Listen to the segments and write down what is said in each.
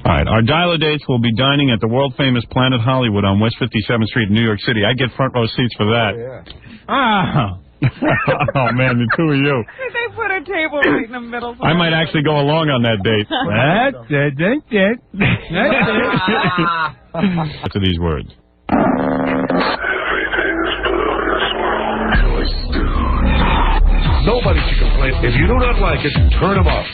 All right, our dialer dates will be dining at the world-famous Planet Hollywood on West 57th Street in New York City. I get front-row seats for that. Oh, yeah. Ah! Oh, man, the two of you. They put a table right in the middle. I might actually go along on that date. That's to these words. Nobody should complain. If you do not like it, turn them off.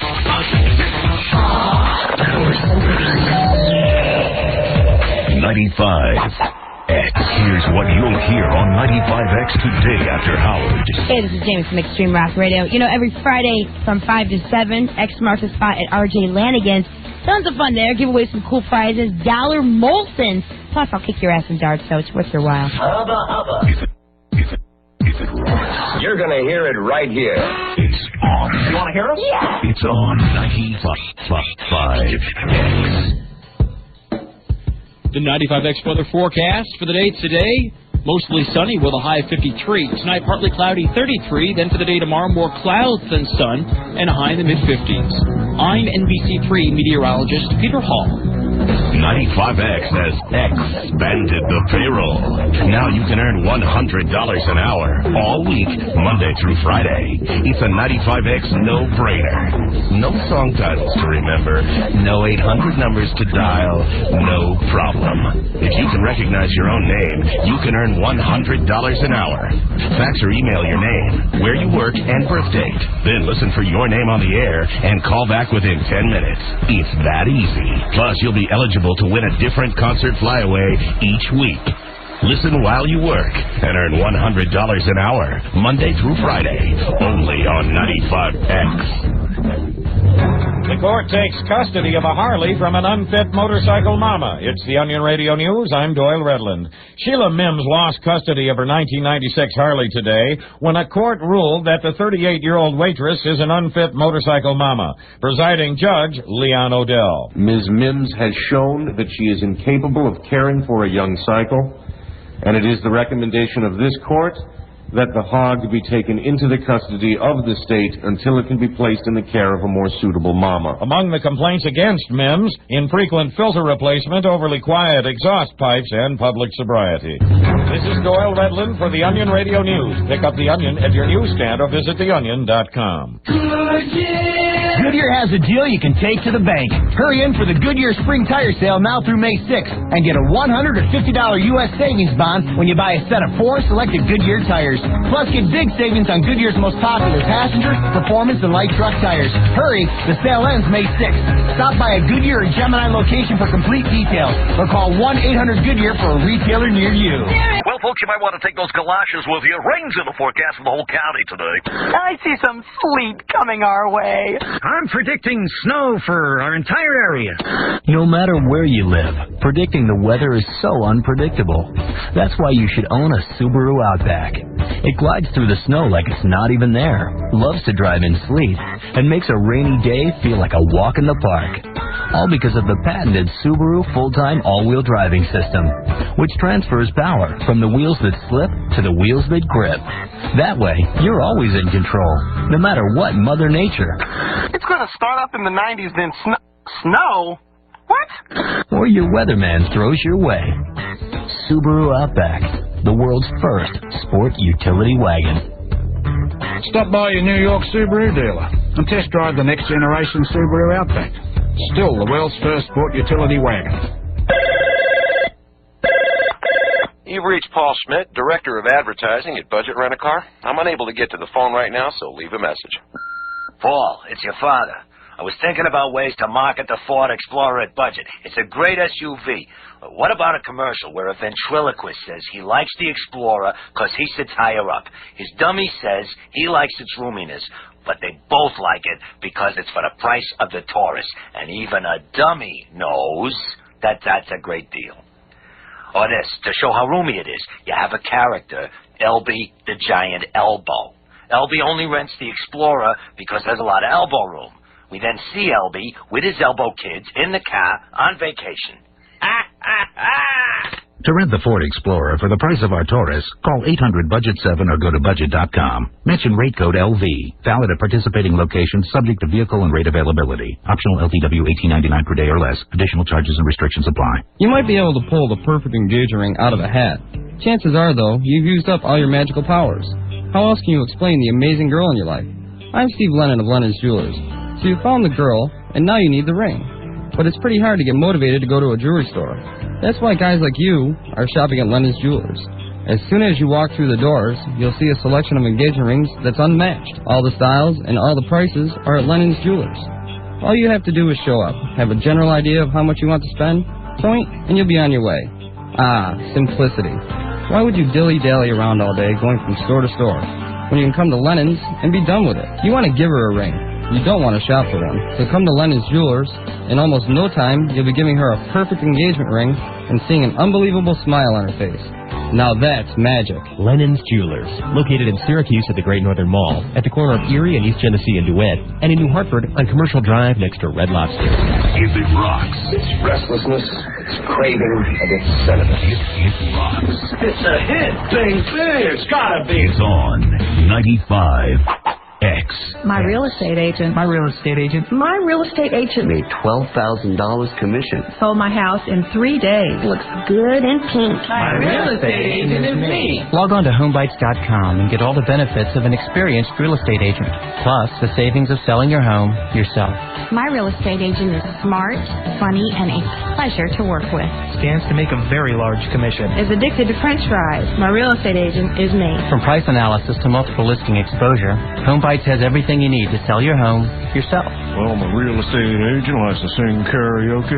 95X. Here's what you'll hear on 95X today after Howard. Hey, this is Jamie from Extreme Rock Radio. You know, every Friday from 5 to 7, X marks a spot at RJ Lanigan's. Tons of fun there. Give away some cool prizes. Dollar Molsons. Plus, I'll kick your ass in darts, so it's worth your while. You're going to hear it right here. It's on. You want to hear it? Yeah. It's on 95X. The 95X weather forecast for the day today. Mostly sunny with a high of 53. Tonight, partly cloudy, 33. Then for the day tomorrow, more clouds than sun and a high in the mid-50s. I'm NBC3 meteorologist Peter Hall. 95X has expanded the payroll. Now you can earn $100 an hour all week, Monday through Friday. It's a 95X no-brainer. No song titles to remember. No 800 numbers to dial. No problem. If you can recognize your own name, you can earn $100 an hour. Fax or email your name, where you work, and birth date. Then listen for your name on the air and call back within 10 minutes. It's that easy. Plus, you'll be eligible to win a different concert flyaway each week. Listen while you work and earn $100 an hour, Monday through Friday, only on 95X. The court takes custody of a Harley from an unfit motorcycle mama. It's the Onion Radio News. I'm Doyle Redland. Sheila Mims lost custody of her 1996 Harley today when a court ruled that the 38-year-old waitress is an unfit motorcycle mama. Presiding Judge Leon Odell. Ms. Mims has shown that she is incapable of caring for a young cycle, and it is the recommendation of this court that the hog be taken into the custody of the state until it can be placed in the care of a more suitable mama. Among the complaints against Mims, infrequent filter replacement, overly quiet exhaust pipes, and public sobriety. This is Doyle Redland for the Onion Radio News. Pick up the Onion at your newsstand or visit theonion.com. Goodyear has a deal you can take to the bank. Hurry in for the Goodyear Spring Tire Sale now through May 6th and get a $150 U.S. savings bond when you buy a set of 4 selected Goodyear tires. Plus, get big savings on Goodyear's most popular passenger, performance, and light truck tires. Hurry, the sale ends May 6th. Stop by a Goodyear or Gemini location for complete details or call 1-800-GOODYEAR for a retailer near you. Well, folks, you might want to take those galoshes with you. Rain's in the forecast for the whole county today. I see some sleet coming our way. I'm predicting snow for our entire area. No matter where you live, predicting the weather is so unpredictable. That's why you should own a Subaru Outback. It glides through the snow like it's not even there, loves to drive in sleet, and makes a rainy day feel like a walk in the park. All because of the patented Subaru full-time all-wheel driving system, which transfers power from the wheels that slip to the wheels that grip. That way, you're always in control, no matter what Mother Nature. It's going to start up in the 90s, then snow? What? Or your weatherman throws your way. Subaru Outback, the world's first sport utility wagon. Stop by your New York Subaru dealer and test drive the next generation Subaru Outback. Still the world's first sport utility wagon. You've reached Paul Schmidt, Director of Advertising at Budget Rent-A-Car. I'm unable to get to the phone right now, so leave a message. Paul, it's your father. I was thinking about ways to market the Ford Explorer at Budget. It's a great SUV. But what about a commercial where a ventriloquist says he likes the Explorer because he sits higher up? His dummy says he likes its roominess, but they both like it because it's for the price of the Taurus. And even a dummy knows that that's a great deal. Or this, to show how roomy it is, you have a character, LB the Giant Elbow. LB only rents the Explorer because there's a lot of elbow room. We then see LB with his elbow kids in the car on vacation. To rent the Ford Explorer for the price of our Taurus, call 800-BUDGET-7 or go to budget.com. Mention rate code LV. Valid at participating locations, subject to vehicle and rate availability. Optional LTW $18.99 per day or less. Additional charges and restrictions apply. You might be able to pull the perfect engagement ring out of a hat. Chances are, though, you've used up all your magical powers. How else can you explain the amazing girl in your life? I'm Steve Lennon of Lennon's Jewelers. So you found the girl, and now you need the ring. But it's pretty hard to get motivated to go to a jewelry store. That's why guys like you are shopping at Lennon's Jewelers. As soon as you walk through the doors, you'll see a selection of engagement rings that's unmatched. All the styles and all the prices are at Lennon's Jewelers. All you have to do is show up, have a general idea of how much you want to spend, point, and you'll be on your way. Ah, simplicity. Why would you dilly-dally around all day going from store to store when you can come to Lennon's and be done with it? You want to give her a ring. You don't want to shop for one. So come to Lennon's Jewelers. In almost no time, you'll be giving her a perfect engagement ring and seeing an unbelievable smile on her face. Now that's magic. Lennon's Jewelers, located in Syracuse at the Great Northern Mall, at the corner of Erie and East Genesee and DeWitt, and in New Hartford on Commercial Drive next to Red Lobster. If it rocks, It's restlessness, it's craving, and it's sentiment. It rocks. It's a hit, baby. It's gotta be. It's on 95X. My real estate agent. My real estate agent. My real estate agent Made $12,000 commission. sold my house in 3 days. Looks good and pink. My real estate agent is me. Log on to homebites.com and get all the benefits of an experienced real estate agent, plus the savings of selling your home yourself. My real estate agent is smart, funny, and a pleasure to work with. Stands to make a very large commission. Is addicted to French fries. My real estate agent is me. From price analysis to multiple listing exposure, HomeBites has everything you need to sell your home yourself. Well, my real estate agent likes to sing karaoke.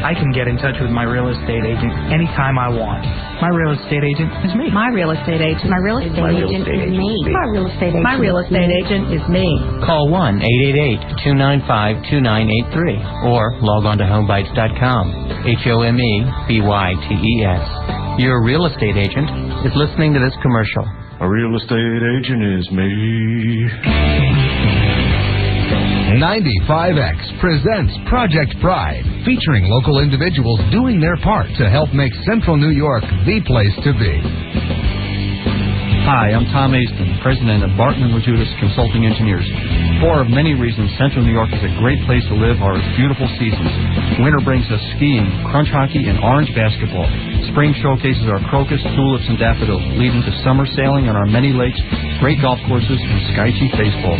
I can get in touch with my real estate agent anytime I want. My real estate agent is me. My real estate agent. My real estate agent is me. My real estate agent. My real estate agent is me. Call 1-888-295-2983 or log on to homebites.com. HOMEBYTES. Your real estate agent is listening to this commercial. A real estate agent is me. 95X presents Project Pride, featuring local individuals doing their part to help make Central New York the place to be. Hi, I'm Tom Aston, president of Barton & Wajutis Consulting Engineers. For many reasons, Central New York is a great place to live or its beautiful seasons. Winter brings us skiing, crunch hockey, and orange basketball. Spring showcases our crocus, tulips, and daffodils, leading to summer sailing on our many lakes, great golf courses, and sky-cheap baseball.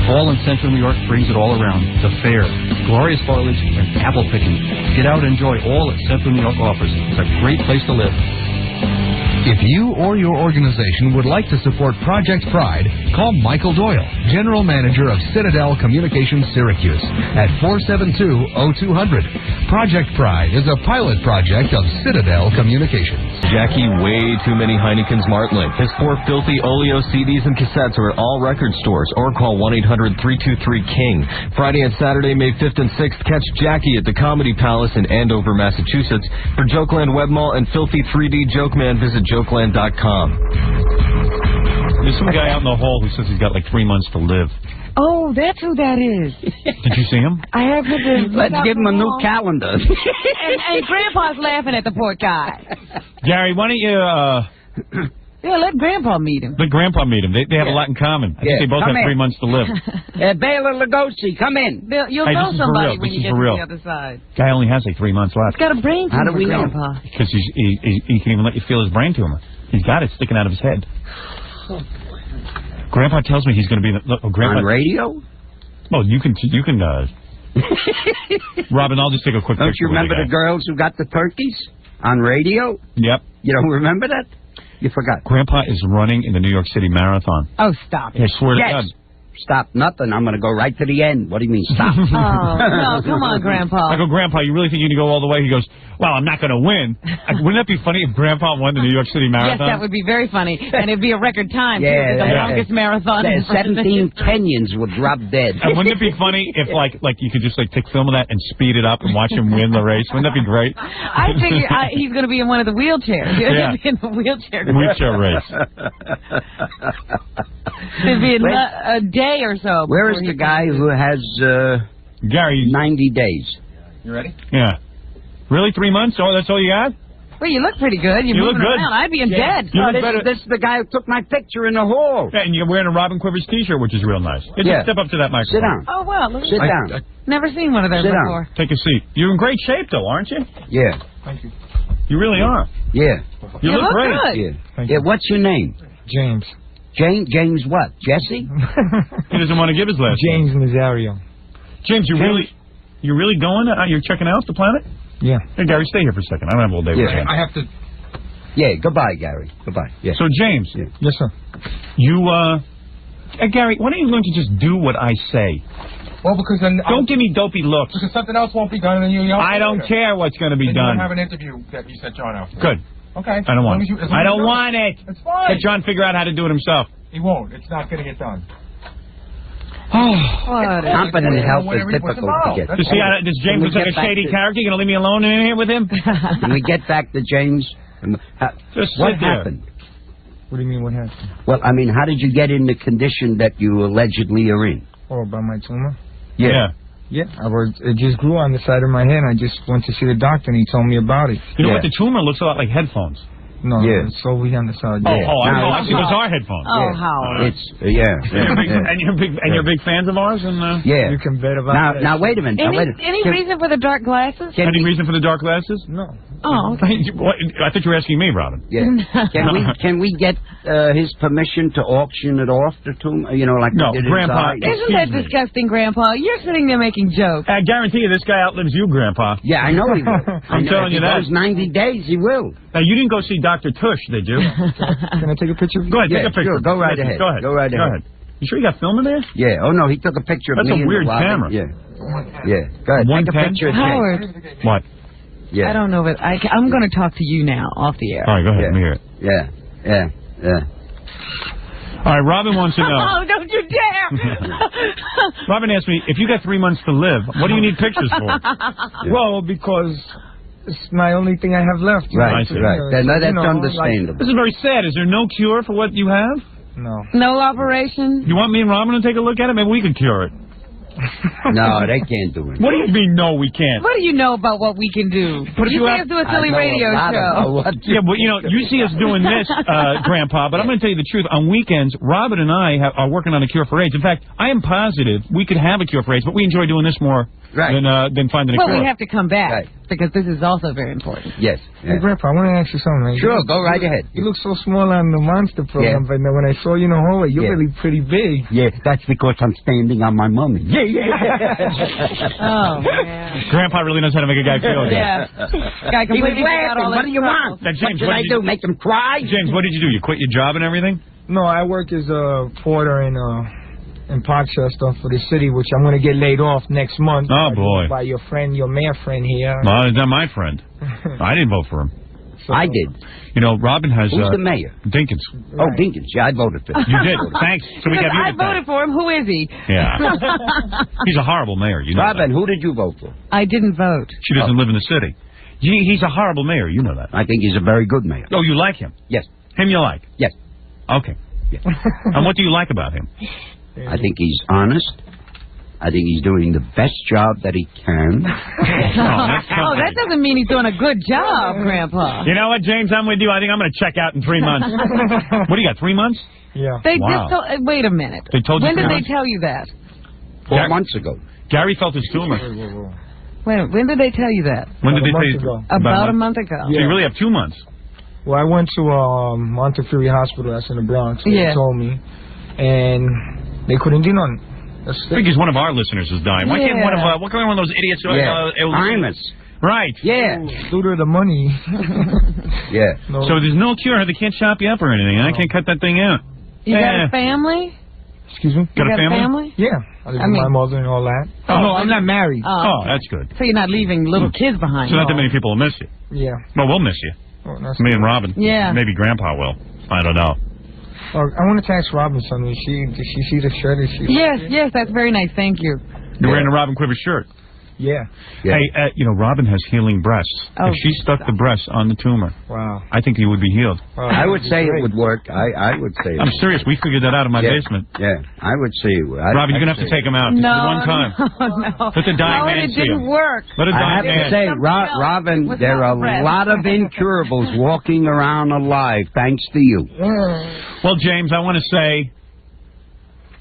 Fall in Central New York brings it all around. The fair, glorious foliage, and apple picking. Get out and enjoy all that Central New York offers. It's a great place to live. If you or your organization would like to support Project Pride, call Michael Doyle, General Manager of Citadel Communications Syracuse, at 472-0200. Project Pride is a pilot project of Citadel Communications. Jackie, way too many Heineken's Martlet. His 4 filthy Oleo CDs and cassettes are at all record stores, or call 1-800-323-KING. Friday and Saturday, May 5th and 6th, catch Jackie at the Comedy Palace in Andover, Massachusetts. For Jokeland Web Mall and Filthy 3D Joke Man, visit jokeland.com. There's some guy out in the hall who says he's got like 3 months to live. Oh, that's who that is. Did you see him? I have him. Let's give him a new calendar. and Grandpa's laughing at the poor guy. Gary, why don't you... Yeah, let Grandpa meet him. Let Grandpa meet him. They have a lot in common. I think they both have 3 months to live. Baylor Lugosi, come in. Bill, you'll Hey, know this is for somebody real. when This you is get for to real. the other side. Guy only has like 3 months left. He's got a brain tumor. How do we know? Grandpa. Because he can even let you feel his brain tumor. He's got it sticking out of his head. Grandpa tells me he's going to be Grandpa, on radio. Well, you can. Robin, I'll just take a quick. Don't you remember the girls who got the turkeys on radio? Yep. You don't remember that? You forgot. Grandpa is running in the New York City Marathon. Oh, stop it. I swear to God. Stop nothing. I'm going to go right to the end. What do you mean, stop? Oh, no, come on, Grandpa. I go, Grandpa, you really think you can go all the way? He goes, well, I'm not going to win. Wouldn't that be funny if Grandpa won the New York City Marathon? Yes, that would be very funny. And it'd be a record time, too. Yeah, The longest marathon. 17 Kenyans would drop dead. And wouldn't it be funny if, like you could just, take film of that and speed it up and watch him win the race? Wouldn't that be great? I figure he's going to be in one of the wheelchairs. Yeah. He'll be in the wheelchair. Wheelchair race. It'd be a day or so. Where is the guy who has Gary 90 days? You ready? Yeah. Really, 3 months? Oh, that's all you got? Well, you look pretty good. You're You look moving good. around. I'd be in bed. You look better. This is the guy who took my picture in the hall. Yeah, and you're wearing a Robin Quivers T-shirt, which is real nice. Just step up to that microphone. Sit down. Oh, wow. Look Sit at down. Never seen one of those Sit down. before. Take a seat. You're in great shape, though, aren't you? Yeah. Thank you. You really are. Yeah. You look great. Good. Yeah. What's your name? James. James what? Jesse? He doesn't want to give his last name. James Nazario. James, you're really going? You're checking out the planet? Yeah. Hey, Gary, stay here for a second. I don't have all day with you. I have to... Yeah, goodbye, Gary. Goodbye. Yeah. So, James. Yeah. Yes, sir. You, hey, Gary, why don't you learn to just do what I say? Well, because then... Don't give me dopey looks. Because something else won't be done, and then you... I don't care what's going to be done. Then have an interview that you sent John out for. Good. Okay. I don't want it. I don't want it. It's fine. Let John figure out how to do it himself. He won't. It's not going to get done. Competent help is difficult to get. Does James look like a shady character? You going to leave me alone in here with him? Can we get back to James? Just what sit there. happened? What do you mean, what happened? Well, I mean, how did you get in the condition that you allegedly are in? Oh, by my tumor? Yeah. Yeah, it just grew on the side of my head. I just went to see the doctor, and he told me about it. You know what? The tumor looks a lot like headphones. No, it's over here on the side. I see. Those are headphones. Oh, how? It's And you're big fans of ours, and yeah. You can bet about Now wait a minute. Any reason for the dark glasses? Any reason for the dark glasses? No. Oh, okay. I thought you were asking me, Robin. Yeah. Can we get his permission to auction it off the tomb? You know, like no, Grandpa. Isn't that disgusting, Grandpa? You're sitting there making jokes. I guarantee you, this guy outlives you, Grandpa. Yeah, I know he will. I'm telling you that. If he goes 90 days, he will. Now, you didn't go see Dr. Tush, did you? Can I take a picture? Go ahead, take a picture. Sure. Go right ahead. Go ahead. Go right ahead. You sure you got film in there? Yeah. Oh, no, he took a picture of That's me. a weird and camera. Yeah. Yeah. Go ahead. Take a picture of Howard. James. What? Yeah. I don't know, but I'm going to talk to you now, off the air. All right, go ahead. Let me hear it. Yeah. All right, Robin wants to know. Oh, don't you dare! Robin asked me, if you got 3 months to live, what do you need pictures for? Well, because it's my only thing I have left. Right, right. That's understandable. This is very sad. Is there no cure for what you have? No. No operation? You want me and Robin to take a look at it? Maybe we could cure it. No, they can't do it. What do you mean, no, we can't? What do you know about what we can do? But if you you see us do a silly radio show. Yeah, but you see us doing this, Grandpa, but I'm going to tell you the truth. On weekends, Robin and I are working on a cure for AIDS. In fact, I am positive we could have a cure for AIDS, but we enjoy doing this more than finding a cure. Well, we have to come back, because this is also very important. Yes. Hey, Grandpa, I want to ask you something. Right? Sure, go right ahead. You look so small on the Monster program, but when I saw you in the hallway, you're really pretty big. Yeah, that's because I'm standing on my mummy. Oh, man. Grandpa really knows how to make a guy feel. Yeah. Guy completely forgot all What do you want? Now, James, what did I do? Make him cry? James, what did you do? You quit your job and everything? No, I work as a porter in Parkchester for the city, which I'm going to get laid off next month. Oh, boy. By your friend, your mayor friend here. Well, he's not my friend. I didn't vote for him. I did. You know, Robin has... Who's the mayor? Dinkins. Oh, Dinkins. Yeah, I voted for him. You did. Thanks. So we got you I voted for him. Who is he? Yeah. He's a horrible mayor. You know Robin, that. who did you vote for? I didn't vote. She doesn't live in the city. He's a horrible mayor. You know that. I think he's a very good mayor. Oh, you like him? Yes. Him you like? Yes. Okay. Yes. And what do you like about him? I think he's honest. I think he's doing the best job that he can. Oh, that doesn't mean he's doing a good job, Grandpa. You know what, James? I'm with you. I think I'm going to check out in 3 months. What do you got, 3 months? Yeah. They just told... Wait a minute. They told you when 3 did months? they tell you that? 4 months ago. Gary felt his tumor. Wait, when did they tell you that? When did they tell ago. you? About a month ago. So you really have 2 months. Well, I went to Montefiore Hospital, that's in the Bronx. They told me, and they couldn't do nothing. Because one of our listeners is dying. Why can't one of those idiots... Imus. Right. Yeah. Due to the money. Yeah. No. So there's no cure. They can't chop you up or anything. I can't cut that thing out. You got a family? Excuse me? Got a family? Yeah. I live with my mother and all that. Oh, no, I'm not married. Oh, that's good. So you're not leaving little kids behind. So not that many people will miss you. Yeah. Well, we'll miss you. Oh, Me and Robin. Yeah. Maybe Grandpa will. I don't know. I want to ask Robin something. Did she see the shirt? Yes, that's very nice. Thank you. You're wearing a Robin Quivers shirt. Yeah. Hey, Robin has healing breasts. Oh, if she stuck the breasts on the tumor, I think he would be healed. I would say it would work. I would say it I'm serious. We figured that out in my basement. Yeah, I would say it would. Robin, you're going to have to take him out. Just one time. No. Let the dying man it see didn't him. work. Let a I dying have man. to say, Robin, there are a lot of incurables walking around alive thanks to you. Well, James, I want to say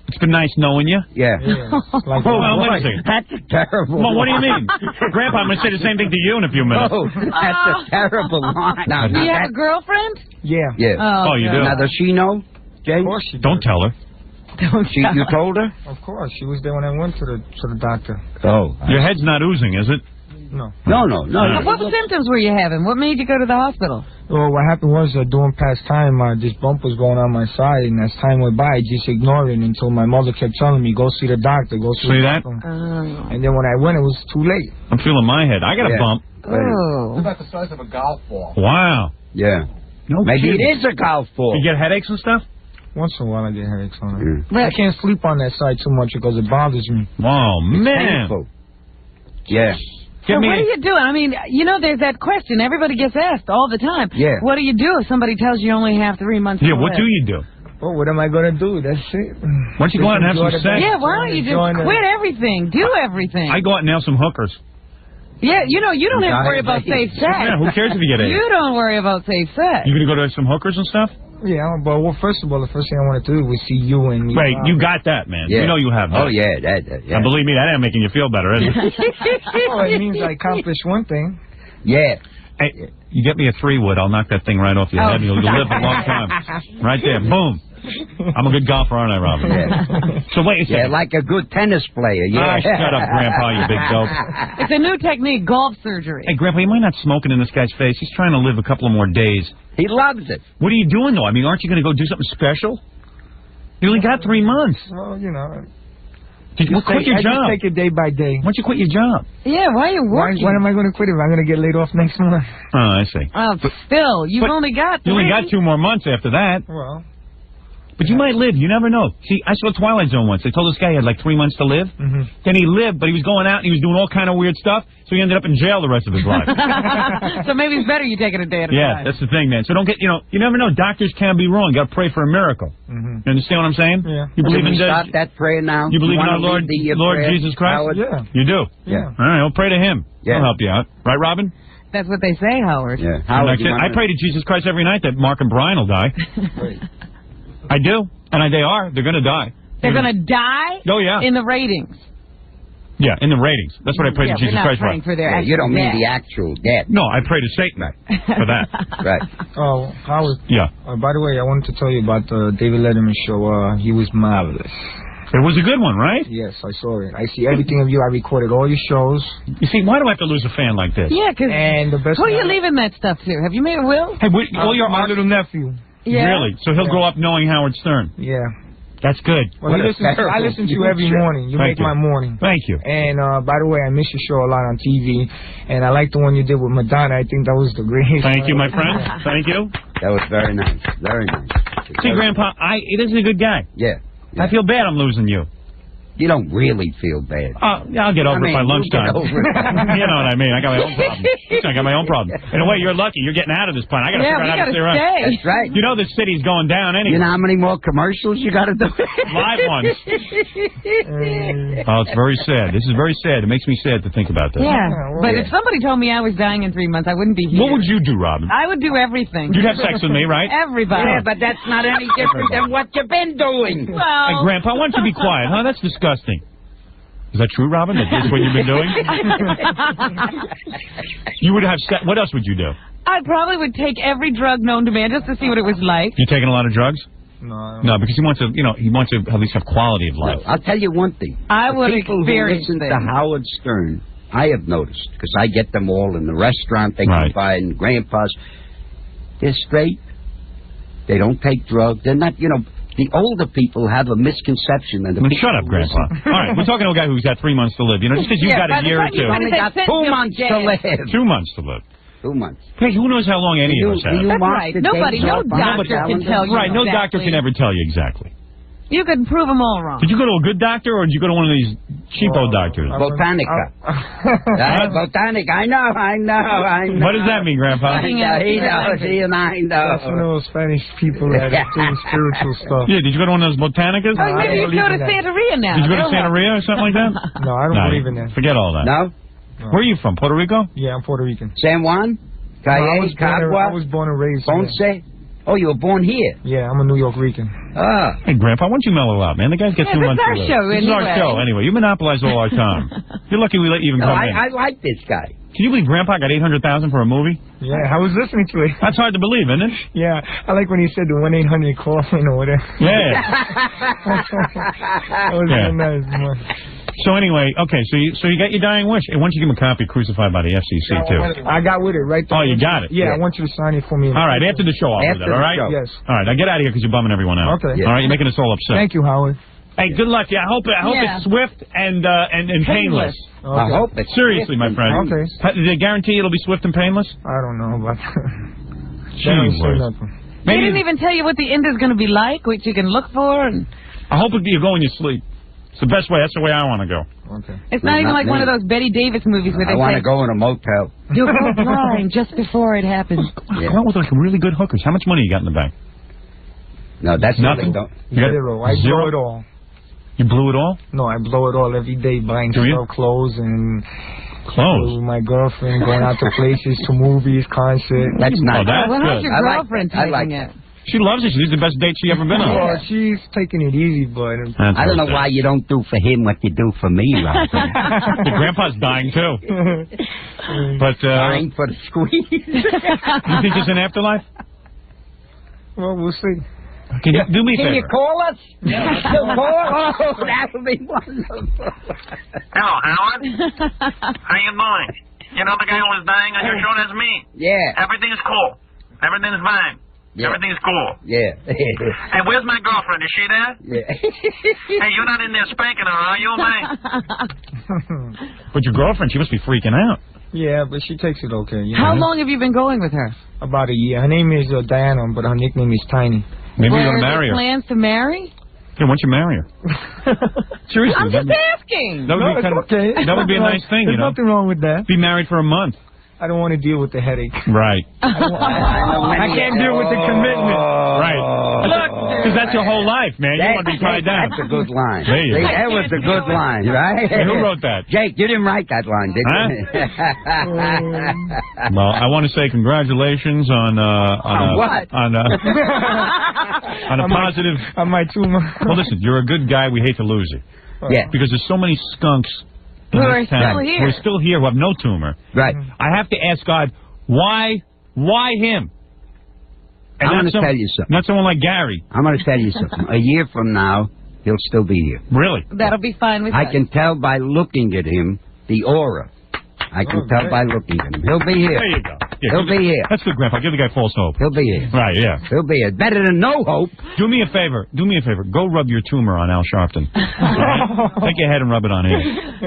it's been nice knowing you. Yeah. Well, wait a second. That's terrible. Well, what do you mean? Grandpa, I'm going to say the same thing to you in a few minutes. Oh, that's a terrible line. Now, Do you have a girlfriend? Yeah. Yeah. Oh, you do? Now, does she know, James? Of course she Don't tell her. You told her? Of course. She was there when I went to the doctor. Oh. Your head's not oozing, is it? No. No. What symptoms were you having? What made you go to the hospital? Well, what happened was during past time, this bump was going on my side, and as time went by, I just ignored it until my mother kept telling me, go see the doctor, go see the doctor. And then when I went, it was too late. I'm feeling my head. I got a bump. Oh. It's about the size of a golf ball. Wow. Yeah. No Maybe kidding. it is a golf ball. You get headaches and stuff? Once in a while, I get headaches on it. I can't sleep on that side too much because it bothers me. Oh, man. Painful. Yeah. So what do you do? I mean, there's that question. Everybody gets asked all the time. Yeah. What do you do if somebody tells you only have 3 months to live? What do you do? Well, what am I going to do? That's it. Why don't you go out and have some sex? Yeah, why don't you just quit everything? Do everything. I go out and nail some hookers. Yeah, you don't have to worry about safe sex. Yeah, who cares if you get AIDS? You don't worry about safe sex. You going to go to some hookers and stuff? Yeah, but first of all, the first thing I wanted to do was see you and me. Wait, you got that, man. Yeah. You know you have that. Oh, yeah. And believe me, that ain't making you feel better, is it? Oh, it means I accomplished one thing. Yeah. Hey, you get me a 3-wood, I'll knock that thing right off your head and you'll live a long time. Right there, boom. I'm a good golfer, aren't I, Robin? Yeah. So wait a second. Yeah, like a good tennis player. Yeah. Shut up, Grandpa, you big dope. It's a new technique, golf surgery. Hey, Grandpa, you mind not smoking in this guy's face? He's trying to live a couple of more days. He loves it. What are you doing, though? I mean, aren't you going to go do something special? You only got 3 months. Well, quit your job. Just take it day by day. Why don't you quit your job? Yeah, why are you working? When am I going to quit it? I'm going to get laid off next month. Oh, I see. Oh, still, you've only got 3. You only got 2 more months after that. Well. But you might live. You never know. See, I saw Twilight Zone once. They told this guy he had like 3 months to live. Mm-hmm. Then he lived, but he was going out and he was doing all kind of weird stuff, so he ended up in jail the rest of his life. So maybe it's better you take it a day at a time. Yeah, that's the thing, man. So don't get, you never know. Doctors can be wrong. You got to pray for a miracle. Mm-hmm. You understand what I'm saying? Yeah. You believe in start that prayer now? You believe in our Lord Jesus Christ? Howard? Yeah. You do? Yeah. All right, I'll pray to him. Yeah. I'll help you out. Right, Robin? That's what they say, Howard. Yeah. Howard, I pray to Jesus Christ every night that Mark and Brian will die. I do. And they're going to die. They're going to die? Oh, yeah. In the ratings. Yeah, in the ratings. That's what I pray to Jesus Christ for their you don't mean the actual death. No, I pray to Satan for that. Right. Oh, Howard. Yeah. By the way, I wanted to tell you about the David Letterman show. He was marvelous. It was a good one, right? Yes, I saw it. I see everything of you. I recorded all your shows. You see, why do I have to lose a fan like this? Yeah, because who are you leaving leaving that stuff to? Have you made a will? Hey, my little nephew. Yeah. Really? So he'll grow up knowing Howard Stern? Yeah. That's good. Well, I listen to you every morning. You make my morning. Thank you. And by the way, I miss your show a lot on TV, and I like the one you did with Madonna. I think that was the greatest. Thank you, my friend. Thank you. That was very nice. Very nice. See, Grandpa, this is a good guy. Yeah. I feel bad I'm losing you. You don't really feel bad. Yeah, I'll get over it by lunchtime. You know what I mean? I got my own problem. I got my own problem. In a way, you're lucky. You're getting out of this planet. I got to figure out how to stay around. That's right. You know the city's going down anyway. You know how many more commercials you got to do? Live ones. Oh, it's very sad. This is very sad. It makes me sad to think about this. Yeah, but if somebody told me I was dying in 3 months, I wouldn't be here. What would you do, Robin? I would do everything. You'd have sex with me, right? Everybody. Yeah, but that's not any different than what you've been doing. Well, hey, Grandpa, why don't you be quiet, huh? That's disgusting. Is that true, Robin? That is what you've been doing? You would have sex. What else would you do? I probably would take every drug known to man just to see what it was like. You taking a lot of drugs? No, because he wants to, he wants to at least have quality of life. I'll tell you one thing. I would experience listen to Howard Stern, I have noticed, because I get them all in the restaurant, they come by, and Grandpa's, they're straight. They don't take drugs. They're not, the older people have a misconception. Shut up, Grandpa. All right, we're talking to a guy who's got 3 months to live. Just because you've got a year or two. You've only got 2 months to live. 2 months to live. 2 months. Hey, who knows how long any of us have? That's right. No doctor can tell you. Right, no doctor can ever tell you exactly. You could prove them all wrong. Did you go to a good doctor, or did you go to one of these cheapo doctors? Botanica. Botanica. I know. What does that mean, Grandpa? He knows. I know. That's one of those Spanish people that do spiritual stuff. Yeah, did you go to one of those Botanicas? Oh, maybe you go to Santeria now. Did you go to Santeria or something like that? No, I don't believe in that. Forget all that. No? Where are you from? Puerto Rico? Yeah, I'm Puerto Rican. San Juan? Calle? I was born and raised Ponce? Oh, you were born here? Yeah, I'm a New York Rican. Ah. Hey, Grandpa, why don't you mellow out, man? The guys get too much. This is our show, This is our show, anyway. You monopolize all our time. You're lucky we let you even come in. I like this guy. Can you believe Grandpa got $800,000 for a movie? Yeah, I was listening to it. That's hard to believe, isn't it? Yeah, I like when he said the 1-800 call or whatever. Yeah. That was really nice, man. So anyway, okay, so you got your dying wish. And once you give him a copy, crucified by the FCC, too. I got with it right there. Oh, you got it? Yeah, I want you to sign it for me. All right, after the show, I'll do that, all right? Yes. All right, now get out of here because you're bumming everyone out. Okay. All right, you're making us all upset. Thank you, Howard. Hey, good luck. Yeah, I hope it's swift and painless. Okay. I hope it's seriously, my friend. Okay. Did they guarantee it'll be swift and painless? I don't know, but They didn't even tell you what the end is going to be like, what you can look for. And I hope you go when you sleep. It's the best way. That's the way I want to go. Okay. It's not even like one of those Betty Davis movies where they I want say, to go in a motel. you'll go blind just before it happens. Go out with like really good hookers. How much money you got in the bank? No, that's nothing. Zero. I blow it all. You blew it all? No, I blow it all every day buying stuff, clothes and clothes. My girlfriend going out to places, to movies, concerts. That's nice. Oh, that's well, how's good. your girlfriend taking it? She loves it. She's the best date she ever been on. Well, she's taking it easy, but I don't know why you don't do for him what you do for me, Robin. The grandpa's dying too. But dying for the squeeze. You think there's an afterlife? Well, we'll see. Can you do me a favor? Can you call us? Still call? Oh, that would be wonderful. Hello, Howard. How you doing? You know the guy who was dying on your show? That's me. Yeah. Everything's cool. Everything's fine. Yeah. Everything's cool. Yeah. Hey, where's my girlfriend? Is she there? Yeah. Hey, you're not in there spanking her, are you, man? But your girlfriend, she must be freaking out. Yeah, but she takes it okay. You know? How long have you been going with her? About a year. Her name is Diana, but her nickname is Tiny. Maybe you're going to marry her. Plans to marry? Yeah, why don't you marry her? Seriously. I'm just asking. That would be kind of, okay. That would be a nice thing, you know. There's nothing wrong with that. Be married for a month. I don't want to deal with the headache. Right. I can't deal with the commitment. Right. Because that's your whole life, man. You want to be tied down. That's a good line. There you go. That was a good line, right? Hey, who wrote that? Jake, you didn't write that line, did you? Well, I want to say congratulations on what? On a positive. On my tumor. Well, listen, you're a good guy. We hate to lose you. Yeah. Because there's so many skunks who are still here. Who are still here, who have no tumor. Right. I have to ask God, why him? And I'm going to tell you something. Not someone like Gary. I'm going to tell you something. A year from now, he'll still be here. Really? That'll be fine with us. I can tell by looking at him, the aura. I can tell by looking at him. He'll be here. There you go. Yeah, He'll be here. That's good, Grandpa. Give the guy false hope. He'll be here. Right, yeah. He'll be here. Better than no hope. Do me a favor. Go rub your tumor on Al Sharpton. Take your head and rub it on him.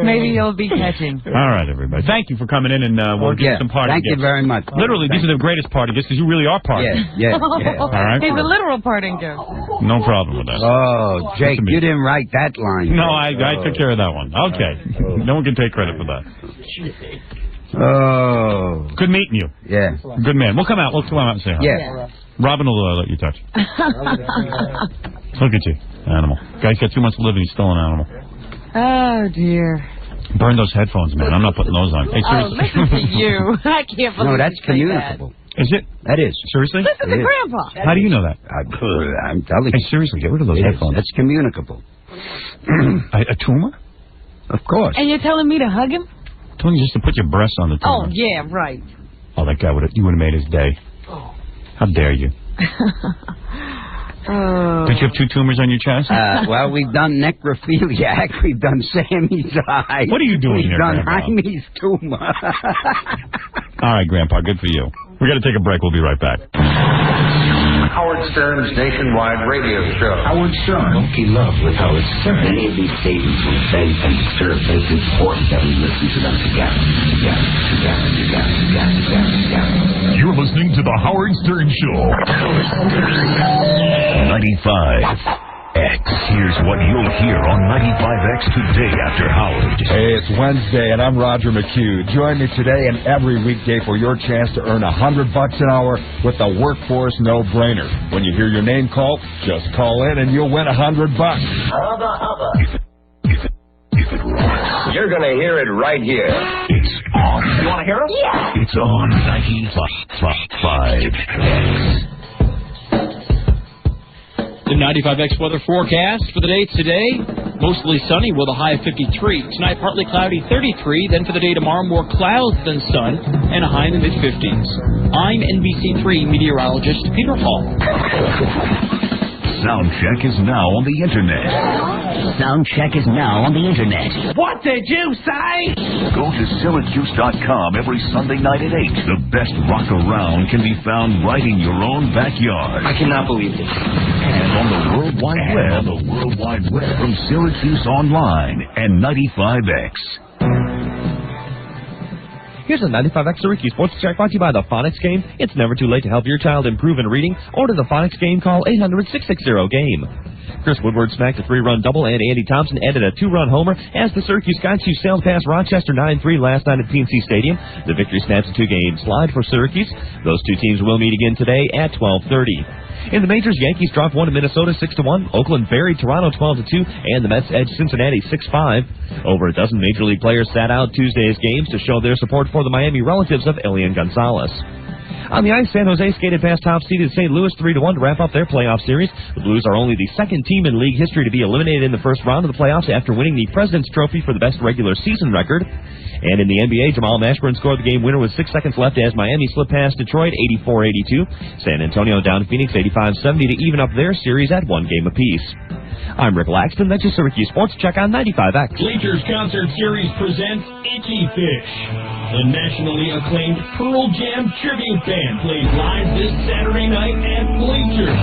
Maybe you'll be catching. All right, everybody. Thank you for coming in, and we'll give you some party Thank gifts. you very much. Literally, these are the greatest party gifts because you really are party. Yeah. All right. He's a literal parting gift. No problem with that. Oh, Jake, you didn't write that line. No, I took care of that one. Okay. No one can take credit for that. Oh. Good meeting you. Yeah. Good man. We'll come out and say hi. Yeah. Robin will let you touch. Look at you, animal. Guy's got 2 months to live and he's still an animal. Oh, dear. Burn those headphones, man. I'm not putting those on. Hey, seriously. Listen to you. I can't believe No, that's you say communicable. Is it? That is. Seriously? Listen to Grandpa. How do you know that? I'm telling you. Hey, seriously, get rid of those headphones. That's communicable. A tumor? Of course. And you're telling me to hug him? I told you just to put your breast on the tumor. Oh, yeah, right. Oh, that guy you would have made his day. How dare you? Did you have 2 tumors on your chest? Well, we've done necrophiliac. We've done Sammy's eye. What are you doing We've here, done Grandpa? Jaime's tumor. All right, Grandpa, good for you. We're going to take a break. We'll be right back. Howard Stern's nationwide radio show. Howard Stern. Monkey love with Howard Stern. Many of these statements were said and disturbed, but it's important that we listen to them together. You're listening to The Howard Stern Show. 95 Here's what you'll hear on 95X today after Howard. Hey, it's Wednesday, and I'm Roger McHugh. Join me today and every weekday for your chance to earn $100 an hour with the Workforce No-Brainer. When you hear your name called, just call in and you'll win $100. You're going to hear it right here. It's on. You want to hear it? Yeah. It's on 95X. The 95X weather forecast for the day today, mostly sunny with a high of 53. Tonight, partly cloudy, 33. Then for the day tomorrow, more clouds than sun and a high in the mid-50s. I'm NBC3 meteorologist Peter Hall. Sound check is now on the internet. Sound check is now on the internet. What did you say? Go to Syracuse.com every Sunday night at 8. The best rock around can be found right in your own backyard. I cannot believe this. And on the World Wide Web from Syracuse Online and 95X. Here's a 95X Syracuse Sports Check brought to you by the Phonics Game. It's never too late to help your child improve in reading. Order the Phonics Game. Call 800-660-GAME. Chris Woodward smacked a 3-run double, and Andy Thompson added a 2-run homer as the Syracuse Skychiefs sailed past Rochester 9-3 last night at PNC Stadium. The victory snaps a 2-game slide for Syracuse. Those two teams will meet again today at 12:30. In the majors, Yankees dropped 1 to Minnesota 6-1. Oakland buried Toronto 12-2, and the Mets edged Cincinnati 6-5. Over a dozen Major League players sat out Tuesday's games to show their support for the Miami relatives of Elian Gonzalez. On the ice, San Jose skated past top-seeded St. Louis 3-1 to wrap up their playoff series. The Blues are only the second team in league history to be eliminated in the first round of the playoffs after winning the President's Trophy for the best regular season record. And in the NBA, Jamal Mashburn scored the game winner with 6 seconds left as Miami slipped past Detroit 84-82. San Antonio down Phoenix 85-70 to even up their series at 1 game apiece. I'm Rick Laxton. That's your Syracuse Sports Check on 95X. Bleachers Concert Series presents Itchy Fish. The nationally acclaimed Pearl Jam tribute band plays live this Saturday night at Bleachers.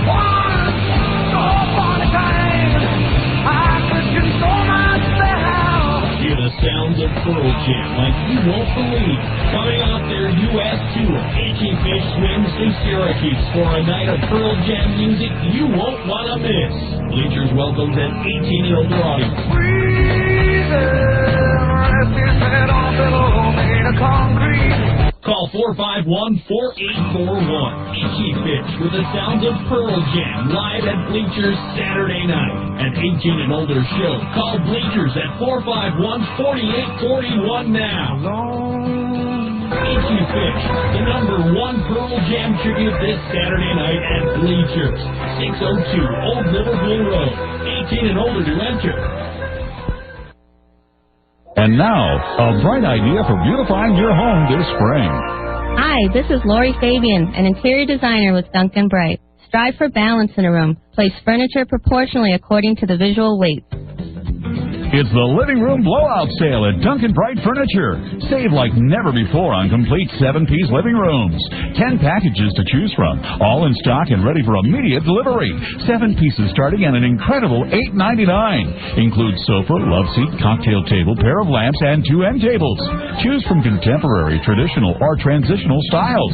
Hear the sounds of Pearl Jam like you won't believe. Coming off their U.S. tour, Itchy Fish swims to Syracuse for a night of Pearl Jam music you won't want to miss. Bleachers welcomes an 18 and older audience. Call 451-4841. Itchy Fish with the sounds of Pearl Jam live at Bleachers Saturday night. An 18 and older show. Call Bleachers at 451-4841 now. Itchy Fish, the #1 Pearl Jam tribute this Saturday night at Bleachers. 602 Old Liverpool Road. 18 and older to enter. And now, a bright idea for beautifying your home this spring. Hi, this is Lori Fabian, an interior designer with Duncan Bright. Strive for balance in a room. Place furniture proportionally according to the visual weight. It's the Living Room Blowout Sale at Duncan Bright Furniture. Save like never before on complete 7-piece living rooms. 10 packages to choose from, all in stock and ready for immediate delivery. 7 pieces starting at an incredible $8.99. Includes sofa, love seat, cocktail table, pair of lamps, and 2 end tables. Choose from contemporary, traditional, or transitional styles.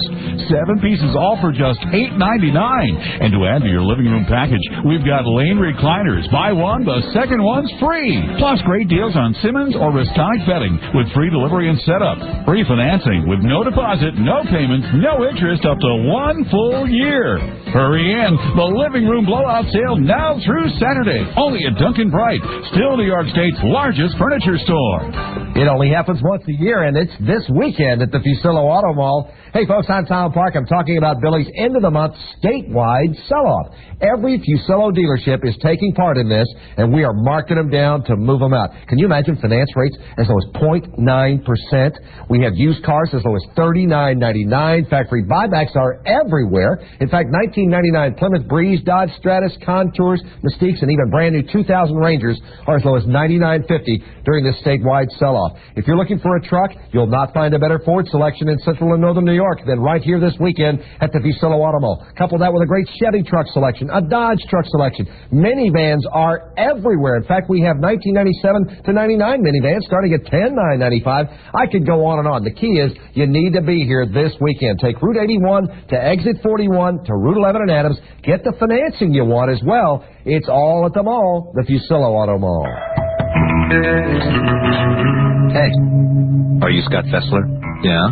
7 pieces all for just $8.99. And to add to your living room package, we've got Lane recliners. Buy one, the second one's free. Plus great deals on Simmons or Restonic bedding with free delivery and setup. Free financing with no deposit, no payments, no interest up to 1 full year. Hurry in. The Living Room Blowout Sale now through Saturday. Only at Duncan Bright. Still New York State's largest furniture store. It only happens once a year, and it's this weekend at the Fusillo Auto Mall. Hey, folks, I'm Tom Park. I'm talking about Billy's end-of-the-month statewide sell-off. Every Fusillo dealership is taking part in this, and we are marking them down to move them out. Can you imagine finance rates as low as 0.9%? We have used cars as low as $39.99. Factory buybacks are everywhere. In fact, $19.99 Plymouth Breeze, Dodge Stratus, Contours, Mystiques, and even brand new 2000 Rangers are as low as $99.50 during this statewide sell-off. If you're looking for a truck, you'll not find a better Ford selection in Central and Northern New York than right here this weekend at the Fusillo Auto Mall. Couple that with a great Chevy truck selection, a Dodge truck selection. Minivans are everywhere. In fact, we have $19.99 77 to 99 minivans starting at $10,995. I could go on and on. The key is you need to be here this weekend. Take Route 81 to Exit 41 to Route 11 and Adams. Get the financing you want as well. It's all at the mall, the Fusillo Auto Mall. Hey, are you Scott Fessler? Yeah?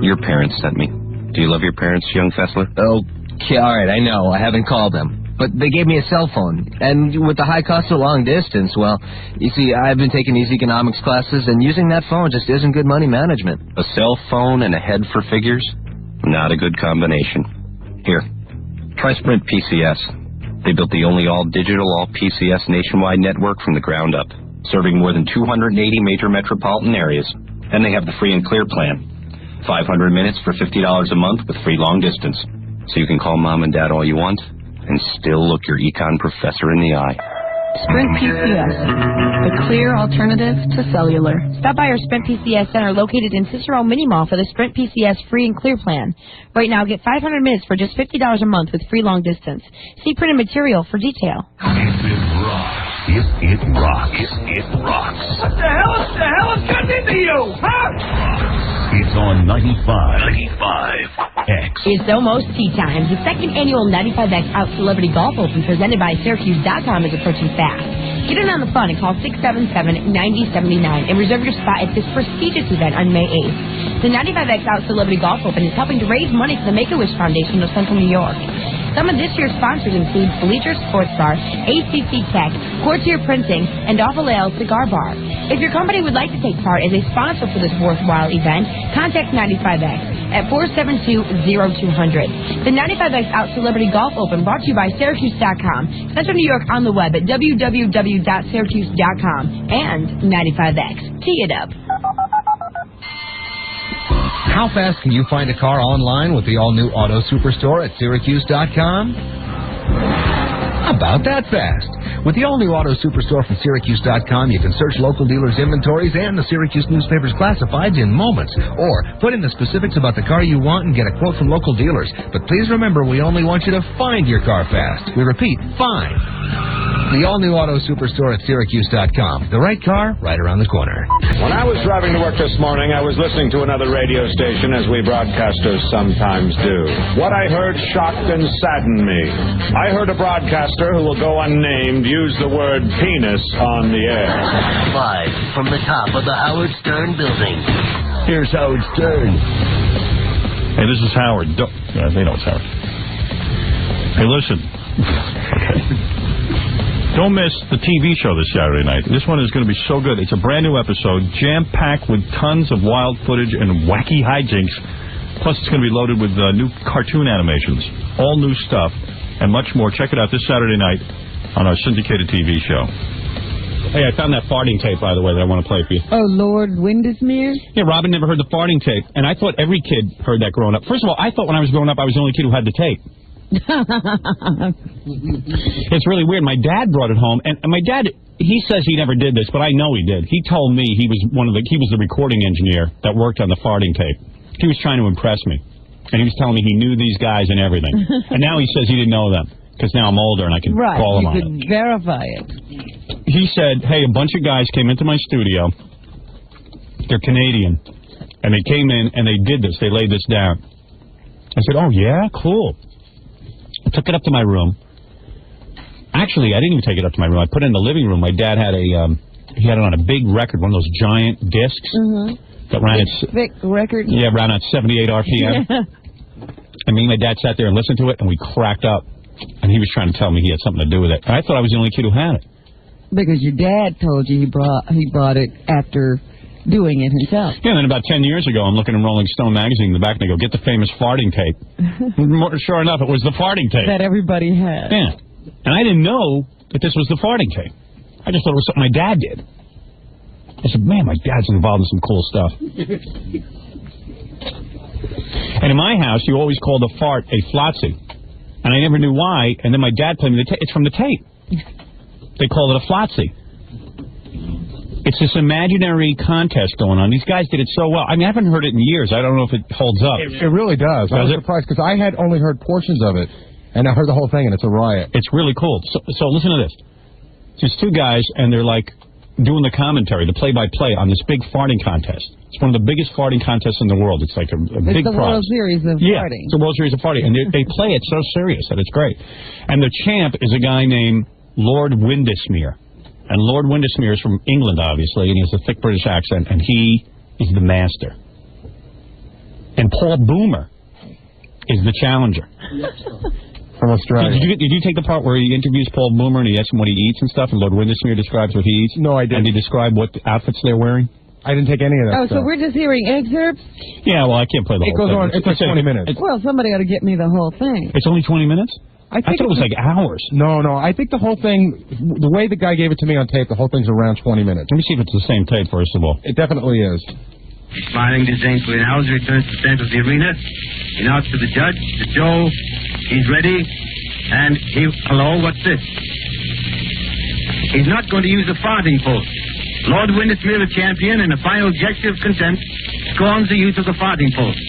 Your parents sent me. Do you love your parents, young Fessler? Okay, all right, I know. I haven't called them. But they gave me a cell phone. And with the high cost of long distance, well, you see, I've been taking these economics classes, and using that phone just isn't good money management. A cell phone and a head for figures? Not a good combination. Here, try Sprint PCS. They built the only all-digital, all-PCS nationwide network from the ground up, serving more than 280 major metropolitan areas. And they have the free and clear plan. 500 minutes for $50 a month with free long distance. So you can call Mom and Dad all you want and still look your econ professor in the eye. Sprint PCS, the clear alternative to cellular. Stop by our Sprint PCS Center located in Cicero Mini Mall for the Sprint PCS free and clear plan. Right now, get 500 minutes for just $50 a month with free long distance. See printed material for detail. If it rocks, it rocks. What the hell has gotten into you, huh? It's on 95X. It's almost tea time. The second annual 95X Out Celebrity Golf Open presented by Syracuse.com is approaching fast. Get in on the fun and call 677-9079 and reserve your spot at this prestigious event on May 8th. The 95X Out Celebrity Golf Open is helping to raise money for the Make-A-Wish Foundation of Central New York. Some of this year's sponsors include Bleacher Sports Bar, ACC Tech, Courtier Printing, and Awful Ale Cigar Bar. If your company would like to take part as a sponsor for this worthwhile event, contact 95X at 472-0200. The 95X Out Celebrity Golf Open brought to you by Syracuse.com, Central New York on the web at www.syracuse.com, and 95X. Tee it up. How fast can you find a car online with the all-new Auto Superstore at Syracuse.com? About that fast. With the all-new Auto Superstore from Syracuse.com, you can search local dealers' inventories and the Syracuse newspaper's classifieds in moments. Or put in the specifics about the car you want and get a quote from local dealers. But please remember, we only want you to find your car fast. We repeat, find. The all-new Auto Superstore at Syracuse.com. The right car, right around the corner. When I was driving to work this morning, I was listening to another radio station, as we broadcasters sometimes do. What I heard shocked and saddened me. I heard a broadcaster who will go unnamed use the word penis on the air. Live from the top of the Howard Stern building. Here's Howard Stern. Hey, this is Howard. Yeah, they know it's Howard. Hey, listen. Okay. Don't miss the TV show this Saturday night. This one is going to be so good. It's a brand new episode, jam-packed with tons of wild footage and wacky hijinks. Plus, it's going to be loaded with new cartoon animations, all new stuff, and much more. Check it out this Saturday night on our syndicated TV show. Hey, I found that farting tape, by the way, that I want to play for you. Oh, Lord Windesmere? Yeah, Robin never heard the farting tape, and I thought every kid heard that growing up. First of all, I thought when I was growing up I was the only kid who had the tape. It's really weird. My dad brought it home, and my dad, he says he never did this, but I know he did. He told me he was the recording engineer that worked on the farting tape. He was trying to impress me, and he was telling me he knew these guys and everything. And now he says he didn't know them, because now I'm older and I can call him on it. Right, you could verify it. He said, hey, a bunch of guys came into my studio. They're Canadian, and they came in and they did this. They laid this down. I said, oh, yeah? Cool. I took it up to my room. Actually, I didn't even take it up to my room. I put it in the living room. My dad had he had it on a big record, one of those giant discs that ran at thick record. Yeah, ran at 78 RPM. And me and my dad sat there and listened to it, and we cracked up. And he was trying to tell me he had something to do with it. And I thought I was the only kid who had it. Because your dad told you he brought it after doing it himself. Yeah, and then about 10 years ago, I'm looking in Rolling Stone magazine in the back, and they go, get the famous farting tape. Sure enough, it was the farting tape. That everybody had. Yeah. And I didn't know that this was the farting tape. I just thought it was something my dad did. I said, man, my dad's involved in some cool stuff. And in my house, you always called a fart a flotsy. And I never knew why, and then my dad played me the tape. It's from the tape. They call it a flotsy. It's this imaginary contest going on. These guys did it so well. I mean, I haven't heard it in years. I don't know if it holds up. It really does. I was surprised because I had only heard portions of it, and I heard the whole thing, and it's a riot. It's really cool. So listen to this. There's two guys, and they're like doing the commentary, the play-by-play on this big farting contest. It's one of the biggest farting contests in the world. It's like a big It's the prize. World Series of farting. It's the World Series of farting. And they play it so serious that it's great. And the champ is a guy named Lord Windesmere. And Lord Windesmere is from England, obviously, and he has a thick British accent, and he is the master. And Paul Boomer is the challenger. From Australia. Did you take the part where he interviews Paul Boomer and he asks him what he eats and stuff, and Lord Windesmere describes what he eats? No, I didn't. And he described what outfits they're wearing? I didn't take any of that Oh, stuff. so we're just hearing excerpts? Yeah, well, I can't play the It whole goes thing. on. It's like 20 minutes. Well, somebody ought to get me the whole thing. It's only 20 minutes? I thought it was like hours. No. I think the whole thing, the way the guy gave it to me on tape, the whole thing's around 20 minutes. Let me see if it's the same tape, first of all. It definitely is. Smiling disdainfully now as he returns to the center of the arena. He nods to the judge, to Joe. He's ready. And hello, what's this? He's not going to use the farthing post. Lord Windesmere, the champion, in a final gesture of contempt, scorns the use of the farthing post.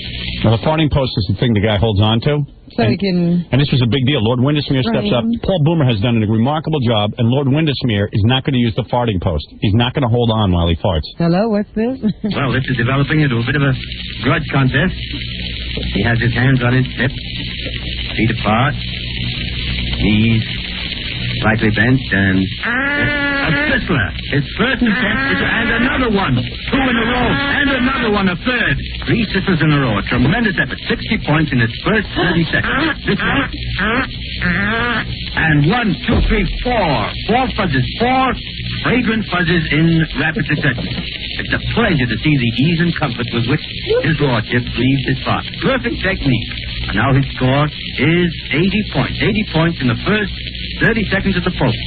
Now, the farting post is the thing the guy holds on to. So he can... And this was a big deal. Lord Windesmere steps up. Paul Boomer has done a remarkable job, and Lord Windesmere is not going to use the farting post. He's not going to hold on while he farts. Hello, what's this? Well, this is developing into a bit of a grudge contest. He has his hands on his hips, feet apart, knees slightly bent, and a fizzler. His first attempt, and another one. 2 in a row, and another one, a third. 3 fizzlers in a row. A tremendous effort. 60 points in its first 30 seconds. This one. And 1, 2, 3, 4. 4 fuzzes. 4 fragrant fuzzes in rapid succession. It's a pleasure to see the ease and comfort with which his lordship leaves his fart. Perfect technique. And now his score is 80 points. 80 points in the first 30 seconds of the post.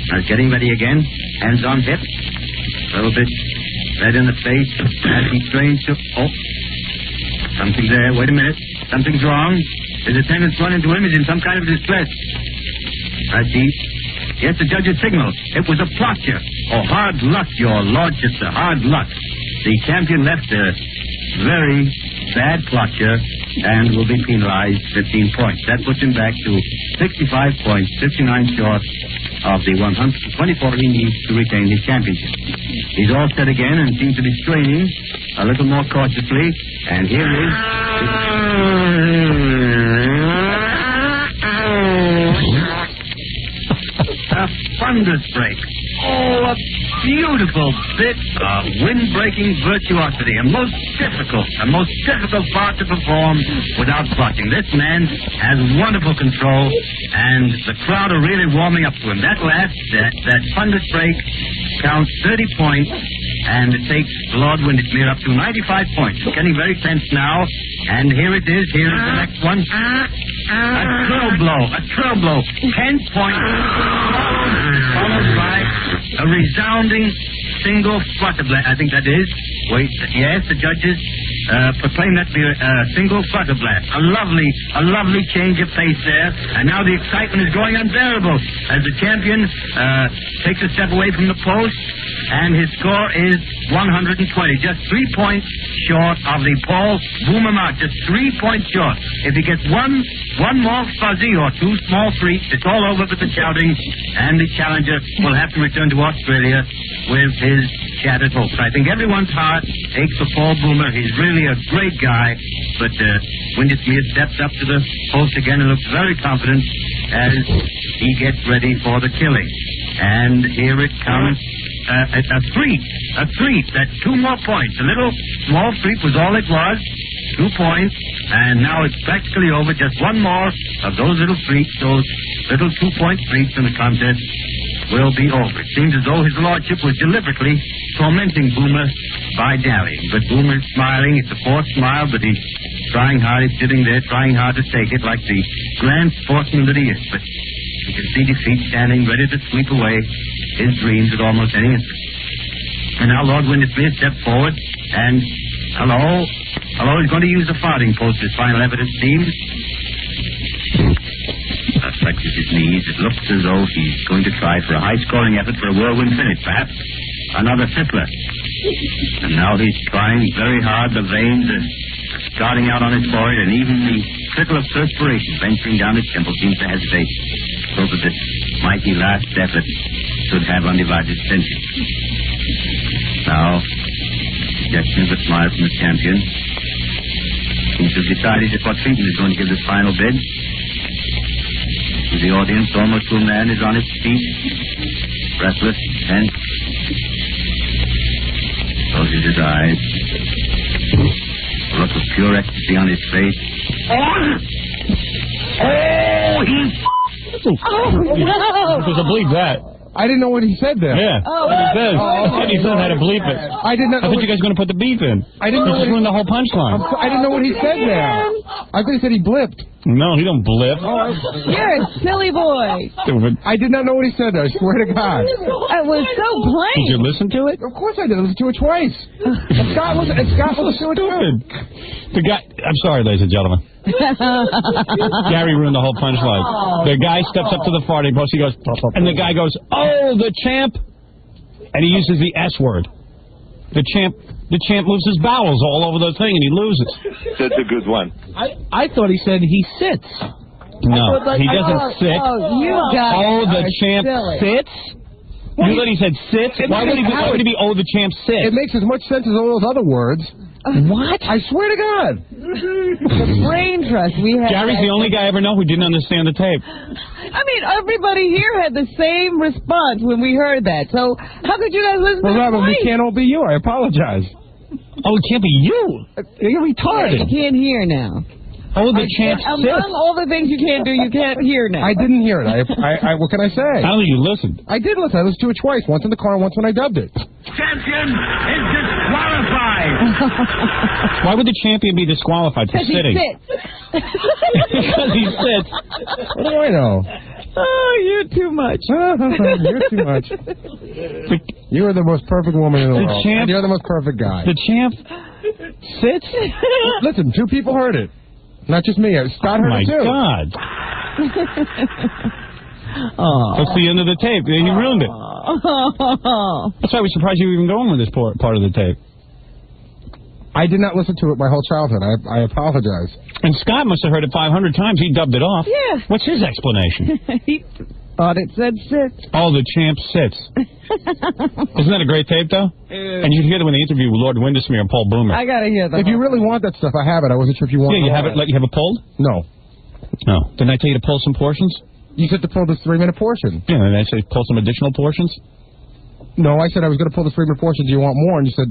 Now he's getting ready again. Hands on hips. A little bit red in the face as he strains to... Oh. Something there. Wait a minute. Something's wrong. His attendants run into him. He's in some kind of distress. I see. Yes, the judge's signal. It was a plotcher. Oh, hard luck, your lordship, sir. Hard luck. The champion left a very bad plotcher and will be penalized 15 points. That puts him back to 65 points, 59 short of the 124 he needs to retain his championship. He's all set again and seems to be straining a little more cautiously. And here is... a thunderous break. Oh, a beautiful bit of wind-breaking virtuosity. A most difficult part to perform without plotting. This man has wonderful control, and the crowd are really warming up to him. That thunderous break counts 30 points, and it takes Lord Windesmere up to 95 points. It's getting very tense now, and here it is. Here is the next one. A trill blow. 10 points, followed by a resounding single flutter blast. I think that is. Wait, yes, the judges proclaim that to be a single flutter blast. A lovely change of pace there. And now the excitement is growing unbearable as the champion takes a step away from the post, and his score is 120. Just 3 points short of the Paul Boomer mark. Just 3 points short. If he gets one more fuzzy or 2 small freaks, it's all over with the shouting, and the challenger will have to return to Australia with his shattered hopes. I think everyone's heart aches for Paul Boomer. He's really a great guy, but Windesmere steps up to the post again and looks very confident as he gets ready for the killing. And here it comes. A freak. That's 2 more points. A little small freak was all it was. 2 points. And now it's practically over. Just 1 more of those little freaks, those little 2-point freaks in the contest will be over. It seems as though his lordship was deliberately tormenting Boomer by dallying. But Boomer's smiling. It's a forced smile, but he's trying hard. He's sitting there trying hard to take it like the grand sportsman that he is. But you can see defeat standing ready to sweep away his dreams at almost any instant. And now Lord Windesmere stepped forward and, hello, he's going to use the farthing post as final evidence, seems. Flexes his knees. It looks as though he's going to try for a high-scoring effort for a whirlwind finish, perhaps. Another fizzler. And now he's trying very hard. The veins are starting out on his forehead, and even the trickle of perspiration venturing down his temple seems to hesitate. So that this mighty last effort should have undivided attention. Now, objections but smile from the champion. Seems to have decided just what treatment is going to give this final bid. The audience, almost to a man, is on its feet, breathless, tense. Closes his eyes. A look of pure ecstasy on his face. There's a bleep that. I didn't know what he said there. Yeah. Oh, what he says. He said how to bleep it. I did not. I thought you guys were going to put the beep in. I didn't know. Just ruined the whole punchline. I didn't know what he said there. I thought he said he blipped. No, he don't blip. You're a silly boy. Stupid. I did not know what he said there. I swear to God. It was so plain. Did you listen to it? Of course I did. I listened to it twice. Scott listened to it too. The guy. I'm sorry, ladies and gentlemen. Gary ruined the whole punchline. The guy steps up to the farting post. He goes, and the guy goes, "Oh, the champ," and he uses the S word. The champ moves his bowels all over the thing, and he loses. That's a good one. I thought he said he sits. No, he doesn't sit. The champ sits. You thought he said sits? Why would he be "Oh, the champ sits"? It makes as much sense as all those other words. What? I swear to God. The brain trust we had. Gary's the only guy I ever know who didn't understand the tape. I mean, everybody here had the same response when we heard that. So how could you guys listen to Well, Robin, twice? we can't all be you. I apologize. Oh, it can't be you. You're retarded. You can't hear now. Oh, the champ sits. Among all the things you can't do, you can't hear now. I didn't hear it. I what can I say? I don't think you listened. I did listen. I listened to it twice. Once in the car and once when I dubbed it. Champion is disqualified. Why would the champion be disqualified for sitting? Because he sits. What do I know? Oh, you're too much. You're too much. You are the most perfect woman in the world. And you're the most perfect guy. The champ sits? Listen, 2 people heard it. Not just me. Scott heard it too. Oh, my God. That's the end of the tape. He ruined it. That's why I was surprised you were even going with this part of the tape. I did not listen to it my whole childhood. I apologize. And Scott must have heard it 500 times. He dubbed it off. Yeah. What's his explanation? He thought it said sit. Oh, the champ sits. Isn't that a great tape, though? And you can hear it when they interview with Lord Windesmere and Paul Boomer. I got to hear that. If you really want that stuff, I have it. I wasn't sure if you want it. Yeah, you have it. You have it pulled? No. No. Didn't I tell you to pull some portions? You said to pull this 3-minute portion. Yeah, and I said pull some additional portions? No, I said I was going to pull the 3-minute portion. Do you want more? And you said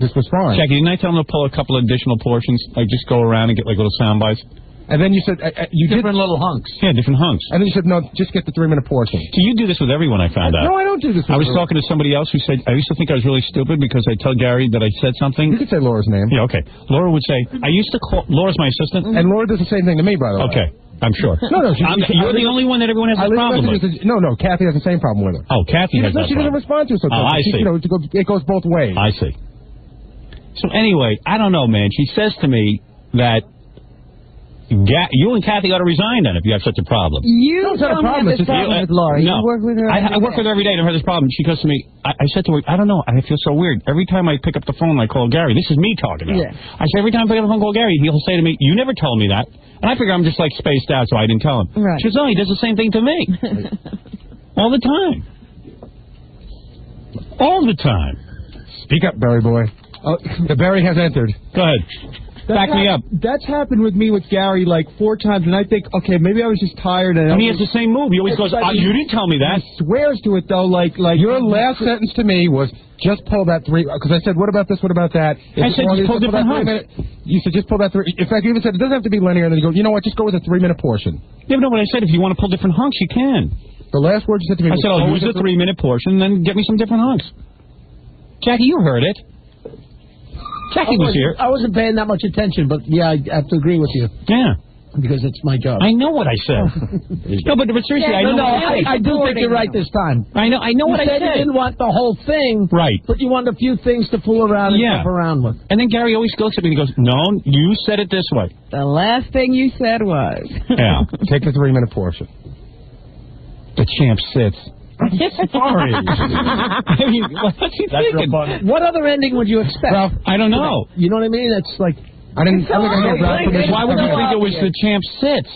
this was fine. Jackie, didn't I tell him to pull a couple of additional portions? Like just go around and get like little sound bites? And then you said different little hunks. Yeah, different hunks. And then you said, no, just get the 3-minute portion. So you do this with everyone, I found out. No, I don't do this with I was talking to somebody else who said, I used to think I was really stupid because I tell Gary that I said something. You could say Laura's name. Yeah, okay. Laura would say, I used to call... Laura's my assistant? And Laura does the same thing to me, by the way. Okay. I'm sure. No. You're the only one that everyone has a problem with. No, Kathy has the same problem with her. Oh, Kathy has that She doesn't respond to it so Oh, I see. It goes both ways. I see. So anyway, I don't know, man. She says to me that you and Kathy ought to resign then if you have such a problem. You don't have this problem with Laura. No. You work with her I work with her every day. I don't have this problem. She goes to me, I said to her, I don't know, I feel so weird. Every time I pick up the phone, I call Gary. This is me talking now. Yeah. I say, every time I pick up the phone, call Gary, he'll say to me, you never told me that. And I figure I'm just like spaced out, so I didn't tell him. Right. She goes, oh, he does the same thing to me. All the time. All the time. Speak up, Barry boy. The Barry has entered. Go ahead. Back me up. That's happened with me with Gary like 4 times, and I think, okay, maybe I was just tired. And he has the same move. He always goes, you didn't tell me that. He swears to it, though, like your last sentence to me was, just pull that 3, because I said, what about this, what about that? I said, just pull different hunks. You said, just pull that 3. In fact, you even said, it doesn't have to be linear, and then you go, you know what, just go with a 3-minute portion. Yeah, but no, what I said, if you want to pull different hunks, you can. The last word you said to me I said, I'll use a 3-minute portion, and then get me some different hunks. Jackie, you heard it. Jackie was here. I wasn't paying that much attention, but yeah, I have to agree with you. Yeah. Because it's my job. I know what I said. No, but seriously, I know. I do think you're right this time. I know what I said. You didn't want the whole thing. Right. But you wanted a few things to fool around and jump around with. And then Gary always goes to me and he goes, no, you said it this way. The last thing you said was. Yeah. Take the 3-minute portion. The champ sits. Sorry. I mean, what's he thinking? What other ending would you expect? Well, I don't know. You know what I mean? It's like... I think I get Ralph permission. Why would you think it was the champ sits?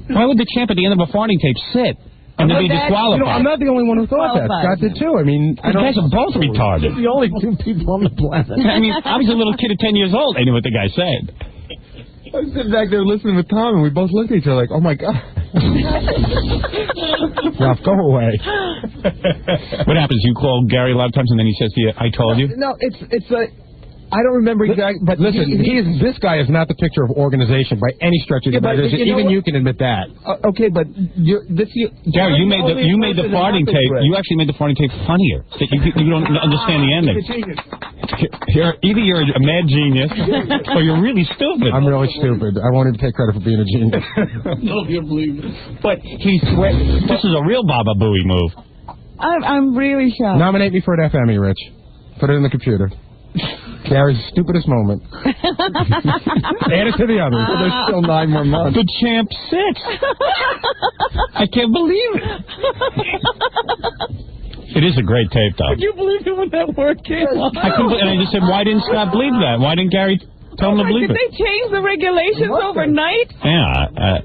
Why would the champ at the end of a farting tape sit? And they'd be disqualified. You know, I'm not the only one who thought that. Scott did too. I mean, you guys are both retarded. The only two people on the planet. I mean, I was a little kid at 10 years old. I knew what the guy said. I was sitting back there listening with Tom, and we both looked at each other like, oh, my God. Ralph, go away. What happens? You call Gary a lot of times, and then he says to you, I told you? No, it's a... I don't remember exactly, but listen, this guy is not the picture of organization by any stretch of the imagination. Even you can admit that. Okay, but Gary, you made the farting tape. You actually made the farting tape funnier. You don't understand the ending. Either you're a mad genius, or you're really stupid. I'm really stupid. I won't even take credit for being a genius. No, you believe it. But this is a real Baba Booey move. I'm really shocked. Nominate me for an FME, Rich. Put it in the computer. Gary's stupidest moment. Add it to the others. So there's still 9 more months. The champ sits. I can't believe it. It is a great tape, though. Could you believe it when that word came out? And I just said, why didn't Scott believe that? Why didn't Gary tell him to believe it? Did they change the regulations overnight? Yeah.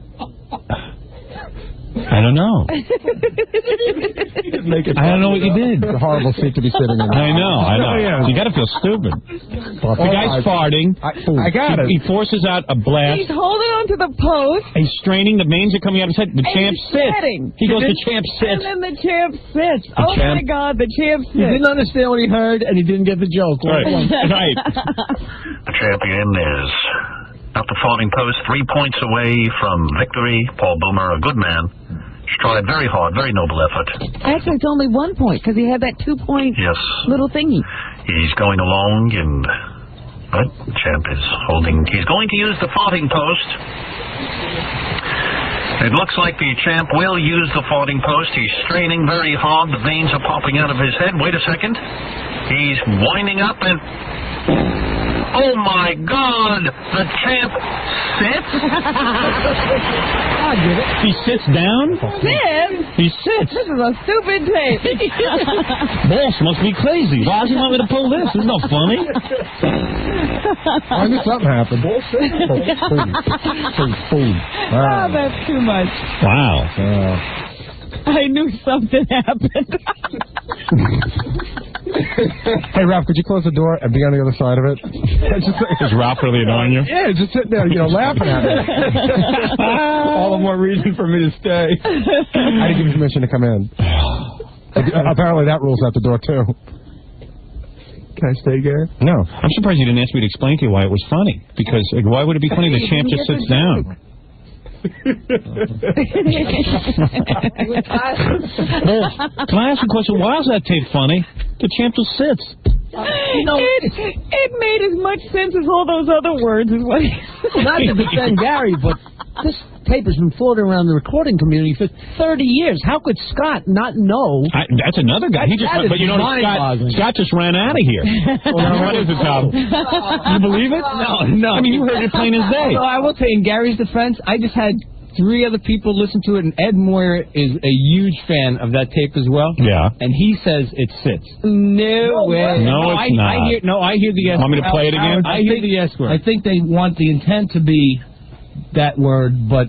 I don't know. I don't know what you did. It's a horrible seat to be sitting in. I know. You got to feel stupid. The guy's farting. I got it. He forces out a blast. He's holding on to the post. He's straining. The veins are coming out of his head. The champ sits. He goes, the champ sits. And then the champ sits. My God, the champ sits. He didn't understand what he heard, and he didn't get the joke. Right. The champion is at the farting post, 3 points away from victory. Paul Boomer, a good man. Tried very hard, very noble effort. Actually, it's only 1 point because he had that 2-point little thingy. He's going along, and champ is holding. He's going to use the farting post. It looks like the champ will use the farting post. He's straining very hard. The veins are popping out of his head. Wait a second. He's winding up and... Oh, my God! The champ sits? I get it. He sits down? Sits? He sits. This is a stupid tape. Boss must be crazy. Why does he want me to pull this? It's not funny. I knew something happened. Oh, that's too much. Wow. I knew something happened. Hey, Ralph, could you close the door and be on the other side of it? Is Ralph really annoying you? Yeah, just sitting there, laughing at it. All the more reason for me to stay. I didn't give you permission to come in. Apparently that rule's out the door, too. Can I stay, Gary? No. I'm surprised you didn't ask me to explain to you why it was funny. Because why would it be funny? The champ just sits down. Can I ask a question? Why is that tape funny? The champ just sits. It made as much sense as all those other words. Not to defend Gary, but this tape has been floating around the recording community for 30 years. How could Scott not know? That's another guy. But you know, Scott just ran out of here. What is it, Tom? You believe it? No. I mean, you heard it plain as day. No, I will say, in Gary's defense, I just had 3 other people listen to it, and Ed Moyer is a huge fan of that tape as well. Yeah. And he says it sits. No way. No, it's not. I hear the yes. Want me to play it again? I hear the yes word. I think they want the intent to be that word, but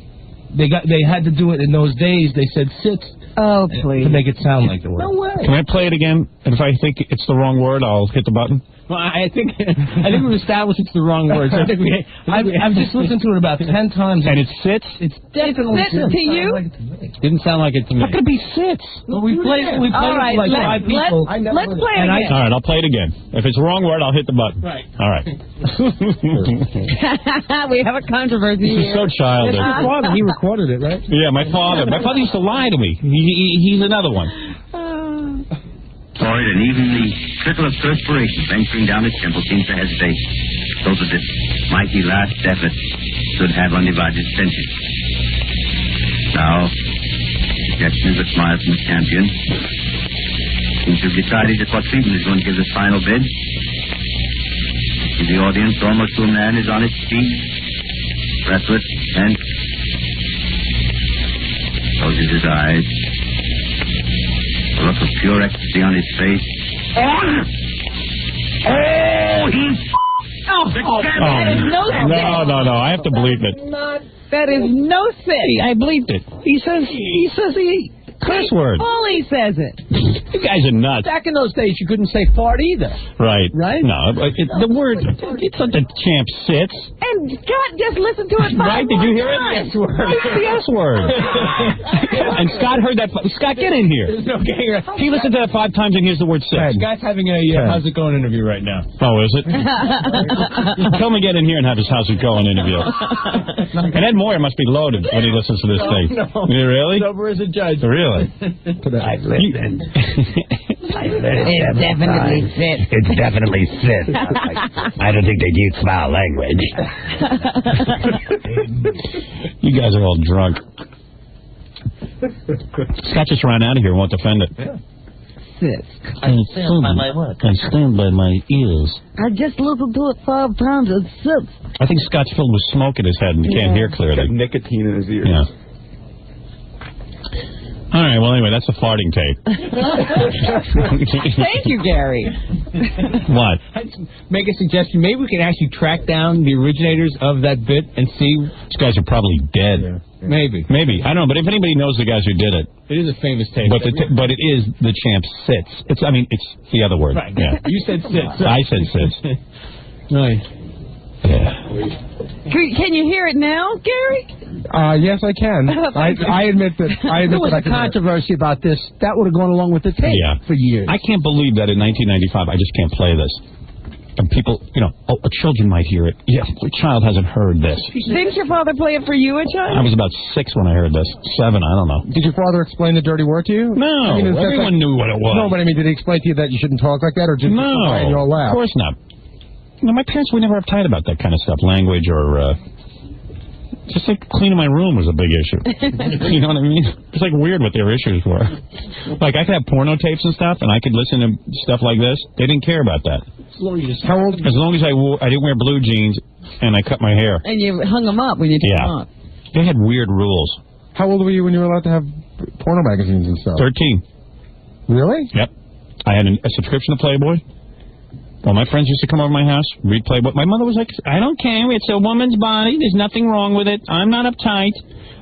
they had to do it in those days. They said sits. Oh, please. To make it sound like the word. No way. Can I play it again? And if I think it's the wrong word, I'll hit the button. Well, I think we've established it's the wrong word. So I've just listened to it about 10 times. And it sits? It's definitely sits. To you? Didn't sound like it to me. How could it be sits? Well, we played it with like 5 people. Let's play it again. All right, I'll play it again. If it's the wrong word, I'll hit the button. Right. All right. We have a controversy This is so childish. Your father, he recorded it, right? Yeah, my father. My father used to lie to me. He's another one. Floyd, and even the trickle of perspiration venturing down his temple seems to hesitate, so that this mighty last effort should have undivided attention. Now, suggestions of smiles from the champion seems to have decided that what Cleveland is going to give this final bid. The audience, almost to a man, is on its feet, breathless, tense, closes his eyes. A look of pure ecstasy on his face. No. I have to believe it. That is no sin. I believed it. He says he Curse word. Paulie says it. You guys are nuts. Back in those days, you couldn't say fart either. Right. Right? No, the word, it's not the champ sits. And Scott just listened to it 5 Right? Did you hear it? times. It's the S word. And Scott heard that. Scott, get in here. There's no getting around. He listened to that 5 times and here's the word sit. Scott's having a how's it going interview right now. Oh, is it? Tell me get in here and have his how's it going interview. And Ed Moyer must be loaded when he listens to this thing. No. Yeah, really? Sober as a judge. Really? I've listened. It definitely sits. It definitely sits. I don't think they use foul language. You guys are all drunk. Scott just ran out of here and won't defend it. Sits. I stand by my word. I stand by my ears. I just listened to it 5 times. It sits. I think Scott's filled with smoke in his head and he can't hear clearly. Nicotine in his ears. Yeah. All right, well, anyway, that's the farting tape. Thank you, Gary. What? Make a suggestion. Maybe we can actually track down the originators of that bit and see. These guys are probably dead. Yeah. Maybe. Maybe. I don't know, but if anybody knows the guys who did it. It is a famous tape. But but it is the champ sits. It's the other word. Right. Yeah. You said sits. I said sits. Right. Yeah. Can you hear it now, Gary? Yes, I can. I admit that. There was a controversy about this. That would have gone along with the tape for years. I can't believe that in 1995 I just can't play this. And people, children might hear it. Yeah, a child hasn't heard this. Didn't your father play it for you, a child? I was about 6 when I heard this. 7, I don't know. Did your father explain the dirty word to you? No, everyone knew what it was. No, but I mean, did he explain to you that you shouldn't talk like that, or just in your lap? Of course not. My parents were never uptight about that kind of stuff, language or... Just like cleaning my room was a big issue. You know what I mean? It's like weird what their issues were. Like I could have porno tapes and stuff, and I could listen to stuff like this. They didn't care about that. As long as I didn't wear blue jeans and I cut my hair. And you hung them up when you took them off. They had weird rules. How old were you when you were allowed to have porno magazines and stuff? 13. Really? Yep. I had a subscription to Playboy. Well, my friends used to come over to my house, read Playboy. My mother was like, I don't care. It's a woman's body. There's nothing wrong with it. I'm not uptight.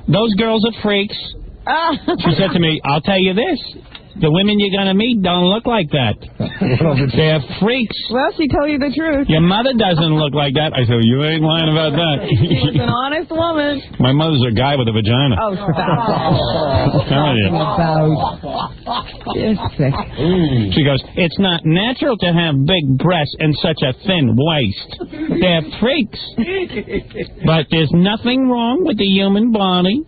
Those girls are freaks. She said to me, I'll tell you this. The women you're going to meet don't look like that. They're freaks. Well, she told you the truth. Your mother doesn't look like that. I said, you ain't lying about that. She was an honest woman. My mother's a guy with a vagina. Oh, stop. I'm telling you. She goes, it's not natural to have big breasts and such a thin waist. They're freaks. But there's nothing wrong with the human body.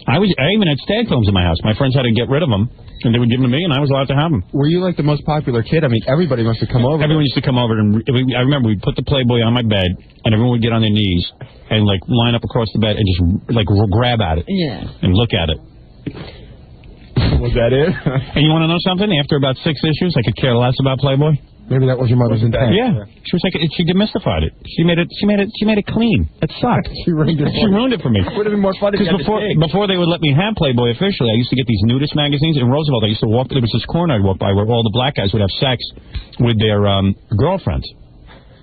I even had stag films in my house. My friends had to get rid of them. And they would give them to me, and I was allowed to have them. Were you like the most popular kid? I mean, everybody must have come over. Everyone used to come over, and I remember we'd put the Playboy on my bed, and everyone would get on their knees and like line up across the bed and just like grab at it, and look at it. Was that it? And you want to know something? After about 6 issues, I could care less about Playboy. Maybe that was your mother's intent. Yeah, she was like, she demystified it. She made it clean. It sucked. She ruined it for me. Would have been more fun if you had before they would let me have Playboy officially, I used to get these nudist magazines in Roosevelt. I used to walk. There was this corner I'd walk by where all the black guys would have sex with their girlfriends.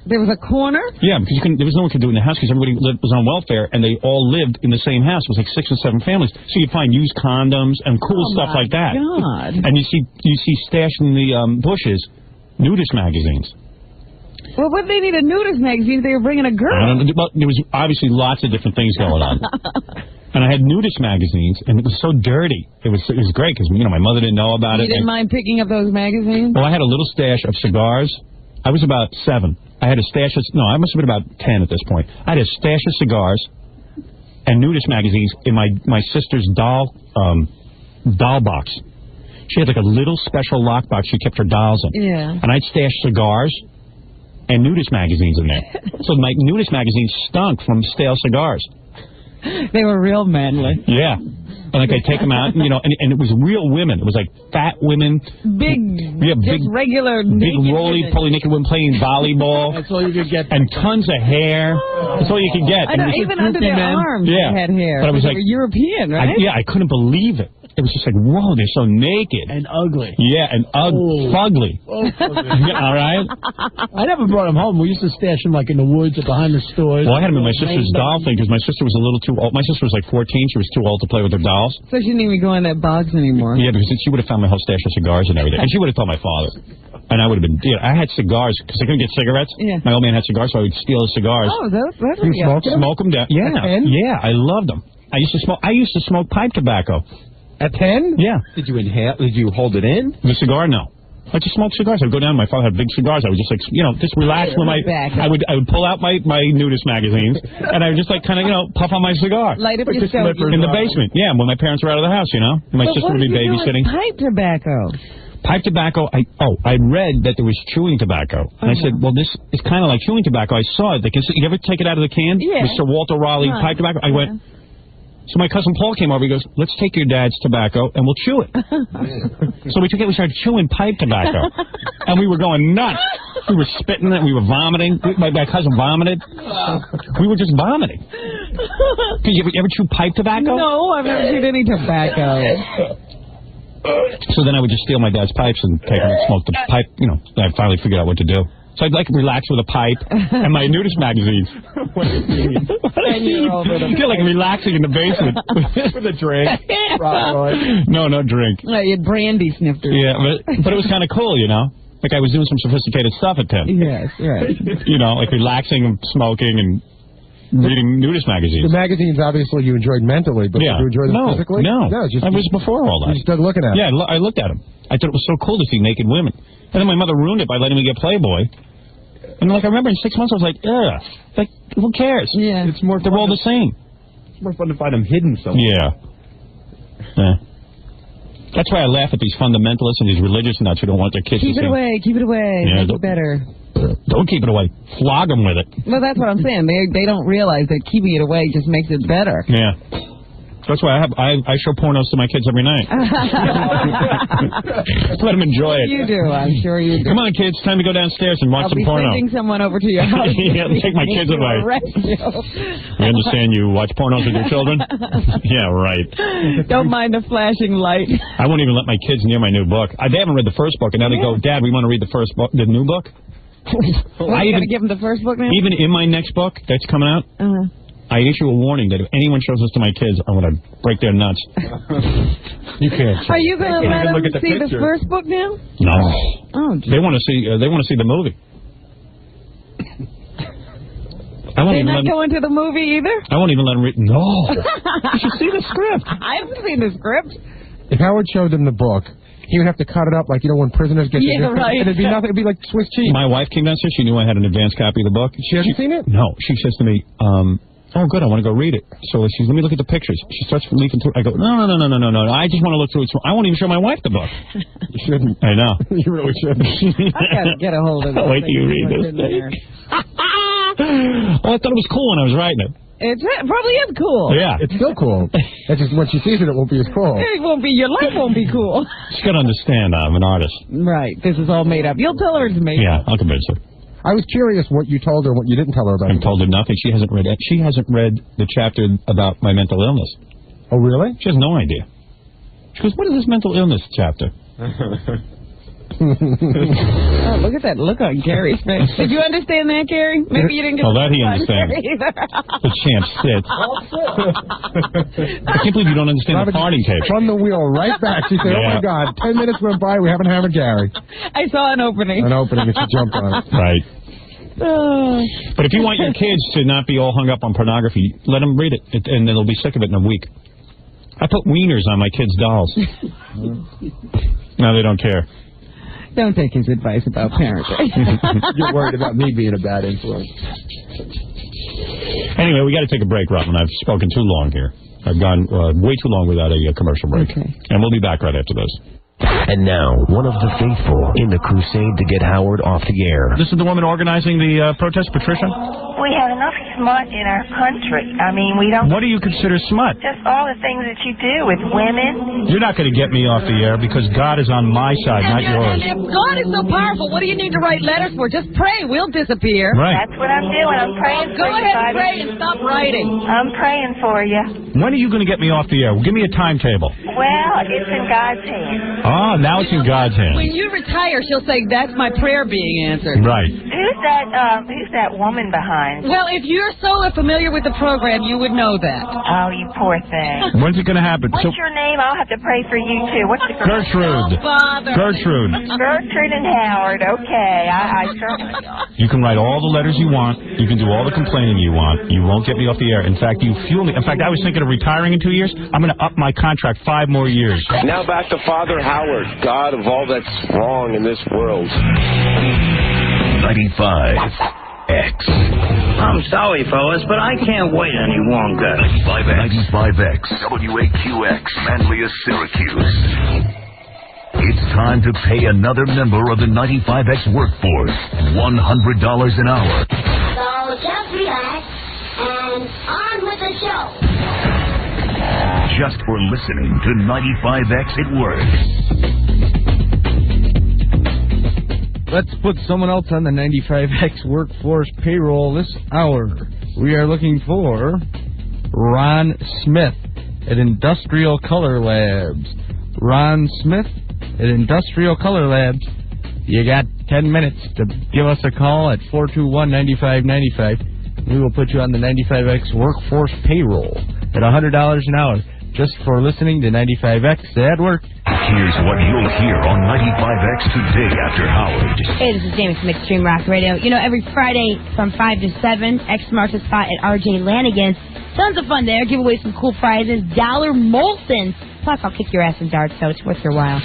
There was a corner? Yeah, because there was no one could do it in the house because everybody was on welfare and they all lived in the same house. It was like 6 or 7 families. So you'd find used condoms and cool stuff like that. God. And you see stashed in the bushes nudist magazines. Well, what they need a nudist magazine if they were bringing a girl? I don't know. Well, there was obviously lots of different things going on. And I had nudist magazines, and it was so dirty. It was great because my mother didn't know about it. You didn't mind picking up those magazines? Well, I had a little stash of cigars. I was about 7. I had a stash of... No, I must have been about 10 at this point. I had a stash of cigars and nudist magazines in my sister's doll box. She had like a little special lockbox she kept her dolls in. Yeah. And I'd stash cigars and nudist magazines in there. So my nudist magazines stunk from stale cigars. They were real manly. Yeah. And like I'd take them out, and it was real women. It was like fat women. Regular big roly-poly naked women playing volleyball. That's all you could get. And tons of hair. That's all you could get. I know, even under their arms they had hair. But I was they were European, right? I couldn't believe it. it was just like, whoa, they're so naked. And ugly. Yeah, and fugly. All right? I never brought them home. We used to stash them like in the woods or behind the stores. Well, I had them in my sister's doll thing because my sister was a little too old. My sister was like 14. She was too old to play with her dolls. So she didn't even go in that box anymore. Yeah, because she would have found my whole stash of cigars and everything. And she would have told my father. And I would have been, I had cigars because I couldn't get cigarettes. Yeah. My old man had cigars, so I would steal his cigars. Oh, that's You smoke them down. Yeah. Yeah, I loved them. I used to smoke pipe tobacco. At 10? Yeah. Did you inhale? Did you hold it in? The cigar, no. I just smoked cigars. I would go down. My father had big cigars. I would just just relax with my. I would pull out my nudist magazines and I would just kind of puff on my cigar. Light up your stove in the basement. Yeah, when my parents were out of the house, And my sister would be babysitting. Pipe tobacco. Pipe tobacco. I read that there was chewing tobacco, and I said, well, this is kind of like chewing tobacco. I saw it. You ever take it out of the can? Yeah. Mr. Walter Raleigh pipe tobacco. I went. So my cousin Paul came over. He goes, let's take your dad's tobacco and we'll chew it. So we took it. We started chewing pipe tobacco. And we were going nuts. We were spitting it. We were vomiting. My cousin vomited. We were just vomiting. Did you ever chew pipe tobacco? No, I've never chewed any tobacco. So then I would just steal my dad's pipes and take them and smoke the pipe. I finally figured out what to do. So I'd relax with a pipe and my nudist magazines. What do you mean? I feel like relaxing in the basement. With a drink. No drink. You brandy sniffers. Yeah, but it was kind of cool, Like I was doing some sophisticated stuff at 10. Yes, right. Like relaxing and smoking and reading nudist magazines. The magazines, obviously, you enjoyed mentally, but did you enjoy them physically? No, it was before all that. You just started looking at them. Yeah, I looked at them. I thought it was so cool to see naked women. And then my mother ruined it by letting me get Playboy. And I remember in 6 months I was like, ugh. Like, who cares? Yeah. It's more. They're all the same. It's more fun to find them hidden somewhere. Yeah. That's why I laugh at these fundamentalists and these religious nuts who don't want their kids to see. Keep it away. Yeah, Make it better. Don't keep it away. Flog them with it. Well, that's what I'm saying. They don't realize that keeping it away just makes it better. Yeah. That's why I show pornos to my kids every night. Let them enjoy it. You do, I'm sure you do. Come on, kids, time to go downstairs and watch some porno. I'll be sending someone over to your house. Yeah, take my kids away. You understand you watch pornos with your children? Yeah, right. Don't mind the flashing light. I won't even let my kids near my new book. They haven't read the first book, and now they go, Dad, we want to read the new book. I even give them the first book now? Even in my next book that's coming out, I issue a warning that if anyone shows this to my kids, I'm going to break their nuts. You can't. Are you going to let them see the first book now? No. Oh, they want to see. They want to see the movie. They're not going to the movie either? I won't even let them read. No. You should see the script. I haven't seen the script. If Howard showed them the book, he would have to cut it up like, when prisoners get right. It'd be nothing. It'd be like Swiss cheese. My wife came downstairs. She knew I had an advanced copy of the book. She hasn't seen it? No. She says to me, oh, good, I want to go read it. So she says, let me look at the pictures. She starts leafing through. I go, no. I just want to look through it. I won't even show my wife the book. You shouldn't. I know. You really shouldn't. I got to get a hold of it. Wait till you read this thing. Oh, I thought it was cool when I was writing it. It probably is cool. Yeah. It's still cool. It's just when she sees it, it won't be as cool. Your life won't be cool. She's got to understand I'm an artist. Right. This is all made up. You'll tell her it's made up. Yeah, I'll convince her. I was curious what you told her and what you didn't tell her about it. I told her nothing. She hasn't read it. She hasn't read the chapter about my mental illness. Oh, really? She has no idea. She goes, what is this mental illness chapter? Oh, look at that look on Gary's face. Did you understand that, Gary? Maybe you didn't get that he understands. The champ sits. I can't believe you don't understand the farting tape. Run the wheel right back. She said, oh, my God, 10 minutes went by, we haven't hammered Gary. I saw an opening. And she jumped on it. Right. But if you want your kids to not be all hung up on pornography, let them read it, and they'll be sick of it in a week. I put wieners on my kids' dolls. Now they don't care. Don't take his advice about parenting. You're worried about me being a bad influence. Anyway, we got to take a break, Robin. I've spoken too long here. I've gone way too long without a commercial break. Okay. And we'll be back right after this. And now, one of the faithful in the crusade to get Howard off the air. This is the woman organizing the protest, Patricia? We have enough smut in our country. I mean, we don't... What do you consider smut? Just all the things that you do with women. You're not going to get me off the air because God is on my side, not yours. If God is so powerful, what do you need to write letters for? Just pray. We'll disappear. Right. That's what I'm doing. I'm praying for you. Go ahead and pray and stop writing. I'm praying for you. When are you going to get me off the air? Give me a timetable. Well, it's in God's hands. Oh, now it's in God's hands. When you retire, she'll say, that's my prayer being answered. Right. Who's that woman behind? Well, if you're so familiar with the program, you would know that. Oh, you poor thing. When's it going to happen? What's your name? I'll have to pray for you, too. What's your Gertrude. Oh, Father. Gertrude. Gertrude and Howard. Okay. I certainly will. You can write all the letters you want. You can do all the complaining you want. You won't get me off the air. In fact, you fuel me. In fact, I was thinking of retiring in 2 years. I'm going to up my contract 5 more years. Now back to Father Howard, God of all that's wrong in this world. 95X. I'm sorry, fellas, but I can't wait any longer. 95X. WAQX. Manlius, Syracuse. It's time to pay another member of the 95X workforce $100 an hour. So just relax and on with the show. Just for listening to 95X at work. Let's put someone else on the 95X workforce payroll this hour. We are looking for Ron Smith at Industrial Color Labs. Ron Smith at Industrial Color Labs. You got 10 minutes to give us a call at 421-9595. We will put you on the 95X workforce payroll at $100 an hour. Just for listening to 95X at work. Here's what you'll hear on 95X today after Howard. Hey, this is Jamie from Extreme Rock Radio. You know, every Friday from 5 to 7, X marks a spot at RJ Lanigan's. Tons of fun there. Give away some cool prizes. $1 Molson. Plus, I'll kick your ass in darts, so it's worth your while.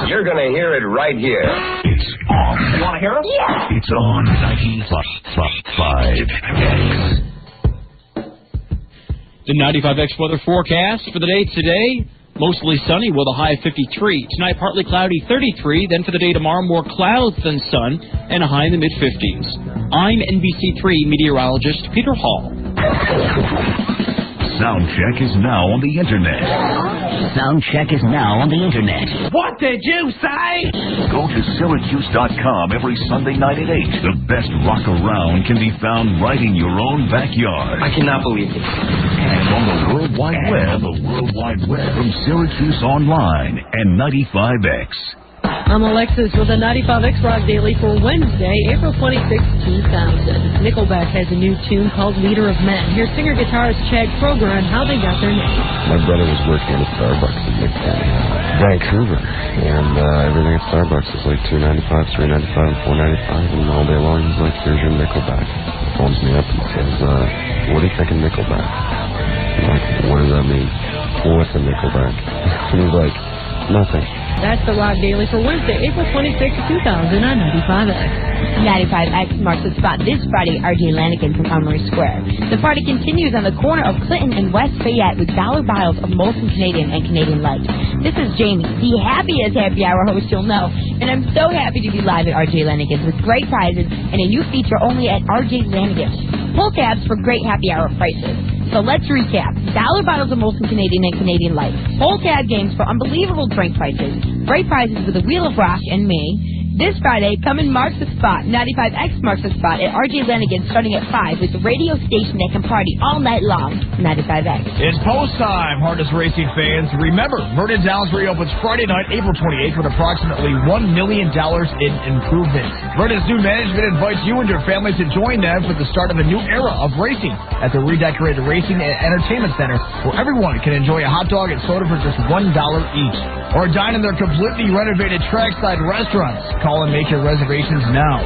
You're going to hear it right here. It's on. You want to hear it? Yeah. It's on 95X. The 95X weather forecast for the day today, mostly sunny with a high of 53. Tonight, partly cloudy, 33. Then for the day tomorrow, more clouds than sun and a high in the mid-50s. I'm NBC3 meteorologist Peter Hall. Soundcheck is now on the Internet. Soundcheck is now on the Internet. What did you say? Go to Syracuse.com every Sunday night at 8. The best rock around can be found right in your own backyard. I cannot believe this. And on the World Wide Web from Syracuse Online and 95X. I'm Alexis with the 95X Rock Daily for Wednesday, April 26, 2000. Nickelback has a new tune called Leader of Men. Here's singer-guitarist Chad Kroeger on how they got their name. My brother was working at Starbucks in Vancouver, and everything at Starbucks is like $2.95, $3.95, and $4.95, and all day long he's like, here's your Nickelback. He phones me up and says, what do you think of Nickelback? I'm like, what does that mean? What's a Nickelback? And he's like, nothing. That's the Rock Daily for Wednesday, April 26, 2000 on 95X. 95X marks the spot this Friday at RJ Lanigan's from Armory Square. The party continues on the corner of Clinton and West Fayette with dollar bottles of Molson Canadian and Canadian Light. This is Jamie, the happiest happy hour host you'll know, and I'm so happy to be live at RJ Lanigan's with great prizes and a new feature only at RJ Lanigan's. Pull tabs for great happy hour prices. So let's recap. Dollar bottles of Molson Canadian and Canadian Light. Whole tab games for unbelievable drink prices. Great prizes with the Wheel of Rock and me. This Friday, come and mark the spot. 95X marks the spot at RJ Lanigan starting at 5 with the radio station that can party all night long. 95X. It's post time, Hardest Racing fans. Remember, Vernon Downs reopens Friday night, April 28th with approximately $1 million in improvements. Vernon's new management invites you and your family to join them for the start of a new era of racing at the redecorated Racing and Entertainment Center, where everyone can enjoy a hot dog and soda for just $1 each. Or dine in their completely renovated trackside restaurants. Call and make your reservations now.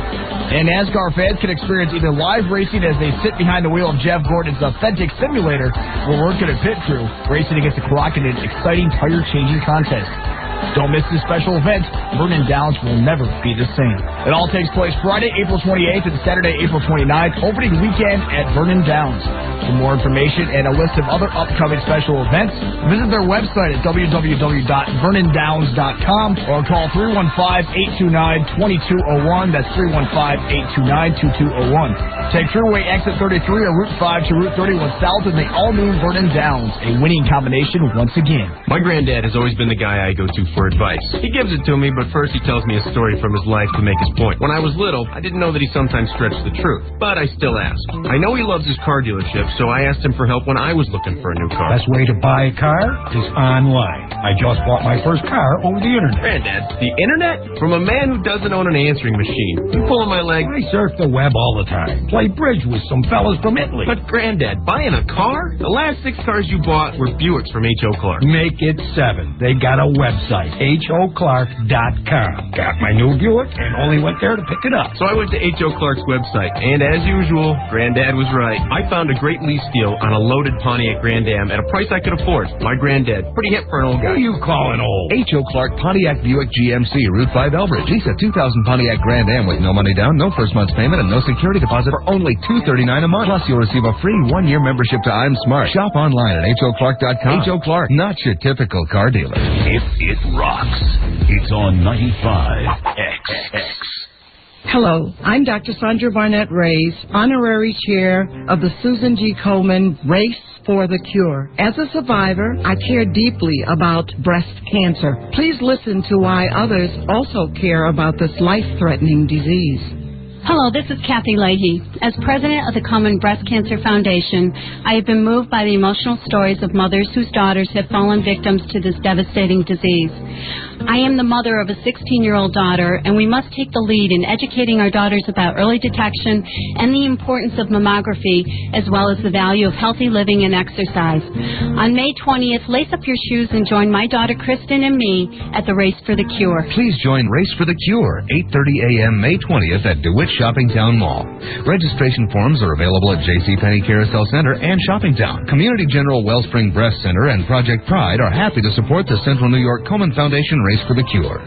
And NASCAR fans can experience either live racing as they sit behind the wheel of Jeff Gordon's authentic simulator, or work at a pit crew, racing against the Crockett in an exciting tire-changing contest. Don't miss this special event. Vernon Downs will never be the same. It all takes place Friday, April 28th and Saturday, April 29th, opening weekend at Vernon Downs. For more information and a list of other upcoming special events, visit their website at www.vernondowns.com or call 315-829-2201. That's 315-829-2201. Take Thruway Exit 33 or Route 5 to Route 31 South in the all-new Vernon Downs, a winning combination once again. My granddad has always been the guy I go to for advice. He gives it to me, but first he tells me a story from his life to make his point. When I was little, I didn't know that he sometimes stretched the truth, but I still ask. I know he loves his car dealership, so I asked him for help when I was looking for a new car. Best way to buy a car is online. I just bought my first car over the internet. Granddad, the internet? From a man who doesn't own an answering machine. You pulling my leg? I surf the web all the time. Play bridge with some fellas from Italy. But Granddad, buying a car? The last 6 cars you bought were Buicks from H.O. Clark. Make it 7. They got a website, HOClark.com. Got my new Buick and only went there to pick it up. So I went to H.O. Clark's website, and as usual, Granddad was right. I found a great lease deal on a loaded Pontiac Grand Am at a price I could afford. My granddad, pretty hip for an old guy. Who you calling old? H.O. Clark Pontiac Buick GMC, Route 5 Elbridge. Lease a 2000 Pontiac Grand Am with no money down, no first month's payment, and no security deposit for only $239 a month. Plus, you'll receive a free 1-year membership to I'm Smart. Shop online at HOClark.com. H.O. Clark, not your typical car dealer. If it rocks, it's on 95X. Hello, I'm Dr. Sandra Barnett Reyes, Honorary Chair of the Susan G. Komen Race for the Cure. As a survivor, I care deeply about breast cancer. Please listen to why others also care about this life-threatening disease. Hello, this is Kathy Leahy. As president of the Common Breast Cancer Foundation, I have been moved by the emotional stories of mothers whose daughters have fallen victims to this devastating disease. I am the mother of a 16-year-old daughter, and we must take the lead in educating our daughters about early detection and the importance of mammography, as well as the value of healthy living and exercise. On May 20th, lace up your shoes and join my daughter Kristen and me at the Race for the Cure. Please join Race for the Cure, 8:30 a.m. May 20th at DeWitt Shopping Town Mall. Registration forms are available at JCPenney Carousel Center and Shopping Town. Community General Wellspring Breast Center and Project Pride are happy to support the Central New York Komen Foundation Race for the Cure.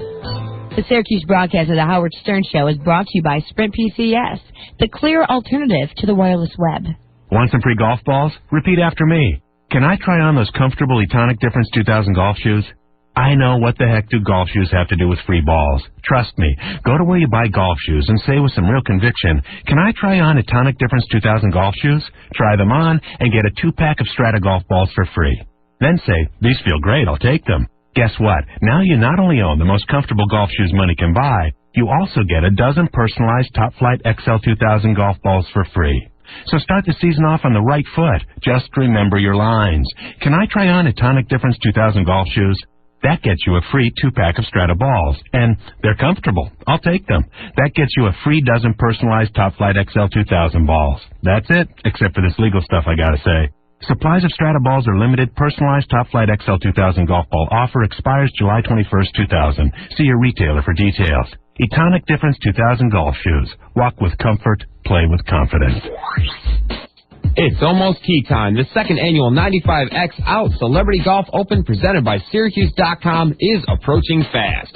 The Syracuse broadcast of the Howard Stern Show is brought to you by Sprint PCS, the clear alternative to the wireless web. Want some free golf balls? Repeat after me. Can I try on those comfortable Etonic Difference 2000 golf shoes? I know, what the heck do golf shoes have to do with free balls? Trust me. Go to where you buy golf shoes and say with some real conviction, can I try on Etonic Difference 2000 golf shoes? Try them on and get a 2-pack of Strata golf balls for free. Then say, these feel great, I'll take them. Guess what? Now you not only own the most comfortable golf shoes money can buy, you also get a dozen personalized Top Flight XL 2000 golf balls for free. So start the season off on the right foot. Just remember your lines. Can I try on Etonic Difference 2000 golf shoes? That gets you a free 2-pack of Strata balls. And they're comfortable. I'll take them. That gets you a free dozen personalized Top Flight XL 2000 balls. That's it, except for this legal stuff I gotta say. Supplies of Strata balls are limited. Personalized Top Flight XL 2000 golf ball offer expires July 21st, 2000. See your retailer for details. Etonic Difference 2000 golf shoes. Walk with comfort, play with confidence. It's almost tea time. The second annual 95X Out Celebrity Golf Open presented by Syracuse.com is approaching fast.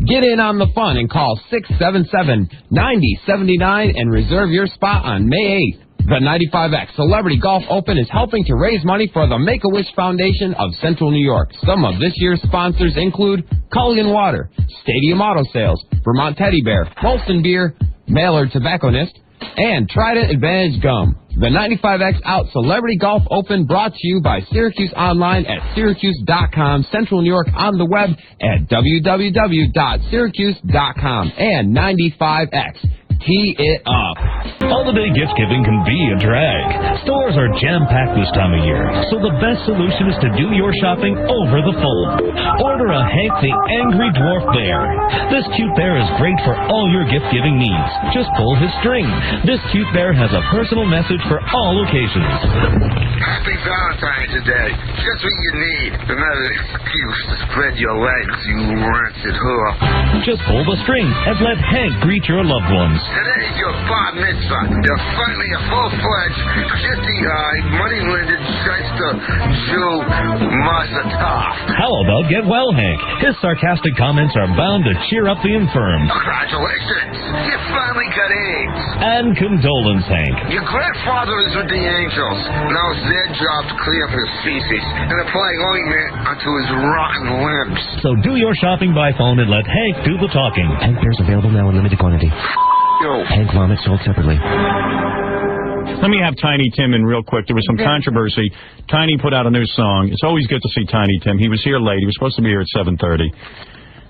Get in on the fun and call 677-9079 and reserve your spot on May 8th. The 95X Celebrity Golf Open is helping to raise money for the Make-A-Wish Foundation of Central New York. Some of this year's sponsors include Culligan Water, Stadium Auto Sales, Vermont Teddy Bear, Molson Beer, Mallard Tobacconist, and Trident Advantage Gum. The 95X Out Celebrity Golf Open brought to you by Syracuse Online at Syracuse.com, Central New York on the web at www.syracuse.com, and 95X. Tee it up. Holiday gift giving can be a drag. Stores are jam-packed this time of year, so the best solution is to do your shopping over the phone. Order a Hank the Angry Dwarf Bear. This cute bear is great for all your gift-giving needs. Just pull his string. This cute bear has a personal message for all occasions. Happy Valentine's Day. Just what you need. Another excuse to spread your legs, you rancid whore. Just pull the string and let Hank greet your loved ones. Today's your bar mitzvah. You're finally a full-fledged, shifty-eyed, money-lended, shyster Jew Mazatov. How about get well, Hank? His sarcastic comments are bound to cheer up the infirm. Congratulations. You finally got AIDS. And condolence, Hank. Your grandfather is with the angels. Now it's their job to clean up his feces and apply ointment onto his rotten limbs. So do your shopping by phone and let Hank do the talking. Hank Bears available now in limited quantity. Hank Vomit sold separately. Let me have Tiny Tim in real quick. There was some controversy. Tiny put out a new song. It's always good to see Tiny Tim. He was here late. He was supposed to be here at 7:30.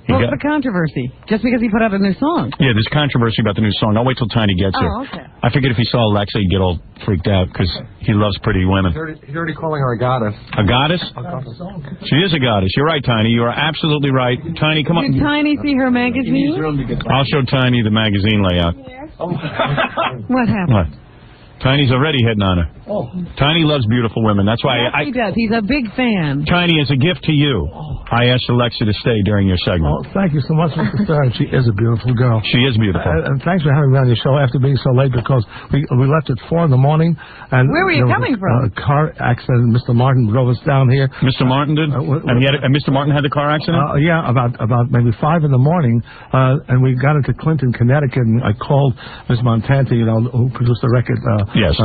What's the controversy? Just because he put out a new song? Yeah, there's controversy about the new song. I'll wait till Tiny gets here. Oh, okay. I figured if he saw Alexa, he'd get all freaked out because he loves pretty women. He's already calling her a goddess. A goddess? She is a goddess. You're right, Tiny. You are absolutely right. Tiny, come on. Did Tiny see her magazine? I'll show Tiny the magazine layout. What happened? What? Tiny's already hitting on her. Oh. Tiny loves beautiful women. That's why Yes, he does. He's a big fan. Tiny, as a gift to you, I asked Alexa to stay during your segment. Oh, thank you so much, Mr. Stern. She is a beautiful girl. She is beautiful. And thanks for having me on your show after being so late because we left at 4 in the morning. And where were you coming from? A car accident. Mr. Martin drove us down here. Mr. Martin did? And Mr. Martin had the car accident? Yeah, about maybe 5 in the morning. And we got into Clinton, Connecticut, and I called Miss Montante, who produced the record. Yes.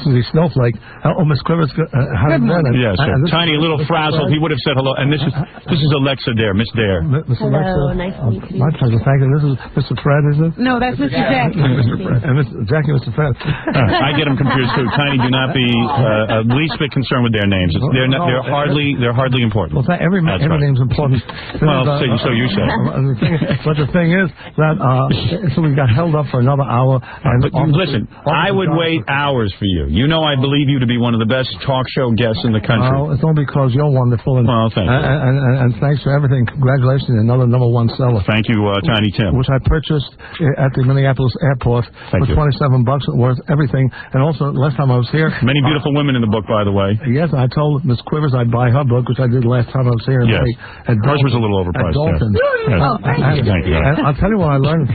Susie Snowflake. Miss Quivers, how have you been? Yes, Tiny, a little frazzled. He would have said hello. And this is Alexa Dare, Miss Dare. Miss Hello, Alexa, nice to meet you. my pleasure. Thank you. This is Mr. Fred, is it? No, that's Mr. Jackie. Mr. Fred. And Mr. Jackie, Mr. Fred. I get them confused too. Tiny, do not be least bit concerned with their names. They're hardly important. Well, every name's important. Well, so you say. But the thing is that so we got held up for another hour. And but listen, I would wait hours for you. You know I believe you to be one of the best talk show guests in the country. Well, it's only because you're wonderful. And, well, thank you. And thanks for everything. Congratulations, another #1 seller. Thank you, Tiny Tim. Which I purchased at the Minneapolis airport for $27 worth everything. And also, last time I was here... Many beautiful women in the book, by the way. Yes, I told Miss Quivers I'd buy her book, which I did last time I was here. Yes. Hers was a little overpriced. At Dalton. Yes. Oh, thank you. And I'll tell you what I learned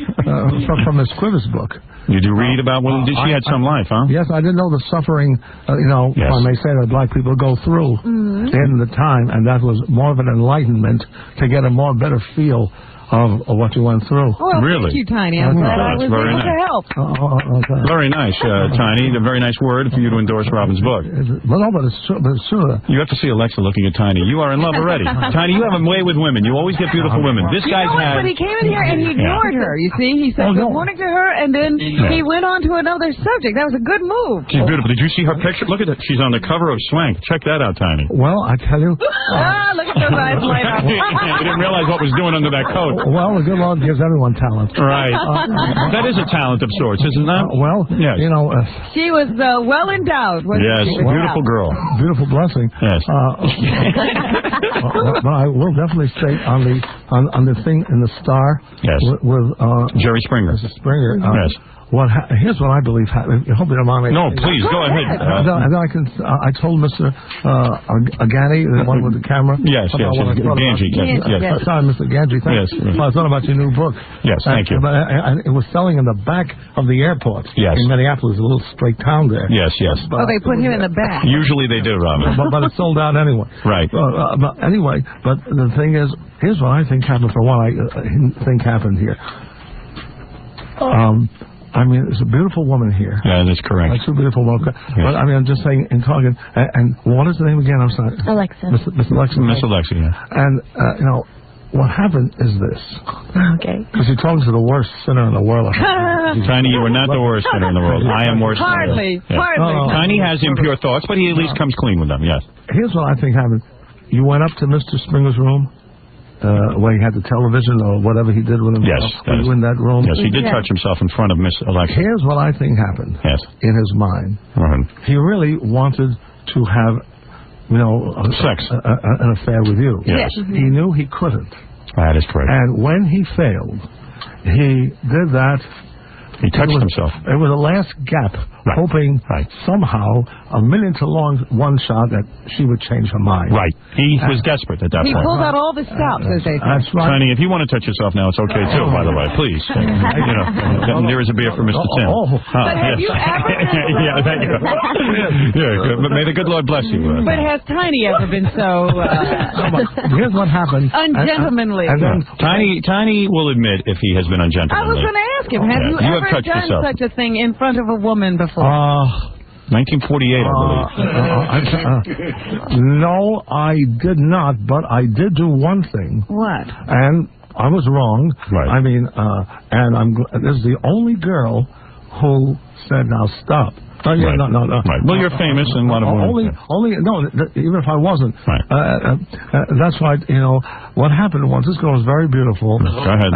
from Miss Quivers' book. You do read about women? She had some life, huh? Yes, I didn't know the suffering, if I may say, that black people go through in the time, and that was more of an enlightenment to get a more better feel of what you went through. Well, really? Thank you, Tiny. I'm glad I was able to help. Okay. Very nice, Tiny. A very nice word for you to endorse Robin's book. Well, no, but it's true. You have to see Alexa looking at Tiny. You are in love already. Tiny, you have a way with women. You always get beautiful women. This guy's had... But he came in here and he ignored her, you see. He said good morning to her, and then he went on to another subject. That was a good move. She's beautiful. Did you see her picture? Look at that. She's on the cover of Swank. Check that out, Tiny. Well, I tell you... look at those eyes light up. We didn't realize what was doing under that coat. Well, the good Lord gives everyone talent. Right. That is a talent of sorts, isn't that? Well, yes. She was well endowed. Yes, beautiful girl. Beautiful blessing. Yes. But I will definitely state on the thing in the Star. Yes. With Jerry Springer. Springer. Yes. Here's what I believe happened. I hope you don't mind me. No, please, go ahead. I told Mr. Agani, the one with the camera. Yes. Benjy. Yes. Sorry, Mr. Ganji. Thanks. Yes. I thought about your new book. Yes, thank you. But it was selling in the back of the airport. Yes. In Minneapolis, a little straight town there. Yes. But they put him in the back. Usually they do, Robin. But it sold out anyway. Right. But the thing is, here's what I think happened for what I think happened here. I mean, it's a beautiful woman here. Yeah, that's correct. It's a beautiful woman. Yes. But I mean, I'm just saying, in talking, and what is the name again? I'm sorry. Alexa. Miss Alexa. Miss Alexa, yeah. And, what happened is this. Okay. Because you're talking to the worst sinner in the world. Tiny, you are not the worst sinner in the world. I am worse. Hardly. Yes. Tiny has impure thoughts, but he at least comes clean with them, yes. Here's what I think happened. You went up to Mr. Springer's room. Where he had the television or whatever he did with himself. Yes. Were you in that room? Yes, he did touch himself in front of Miss Alexa. Here's what I think happened. Yes. In his mind. Right. He really wanted to have, sex. An affair with you. Yes. He knew he couldn't. That is correct. And when he failed, he did that. He touched himself. It was the last gap hoping somehow a minute-long one shot that she would change her mind. Right. He was desperate at that He point. pulled out all the stops, as they say. That's right. Honey, if you want to touch yourself now, it's okay too, by the way. Please. There is a beer for Mr. Tim. But have you ever... Yeah, thank you. Yeah, good. May the good Lord bless you. But has Tiny ever been so... Here's what happened. Ungentlemanly. And then Tiny will admit if he has been ungentlemanly. I was going to ask him, have you ever have done such a thing in front of a woman before? 1948, I believe. No, I did not, but I did do one thing. What? And I was wrong. Right. I mean, and this is the only girl who said, "Now stop." No. Right. Well, you're famous and a lot of women. Even if I wasn't. Right. That's why, what happened once, this girl was very beautiful. Go ahead.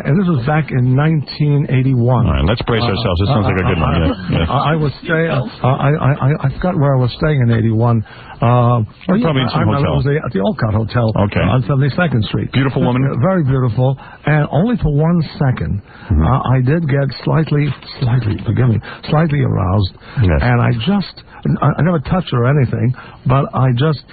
And this was back in 1981. All right, let's brace ourselves. This sounds like a good one. Yeah. I was staying, I forgot where I was staying in 81. Probably in some hotel. It was at the Olcott Hotel on 72nd Street. Beautiful woman. Very beautiful. And only for 1 second, I did get slightly aroused. Yes. And I never touched her or anything, but I just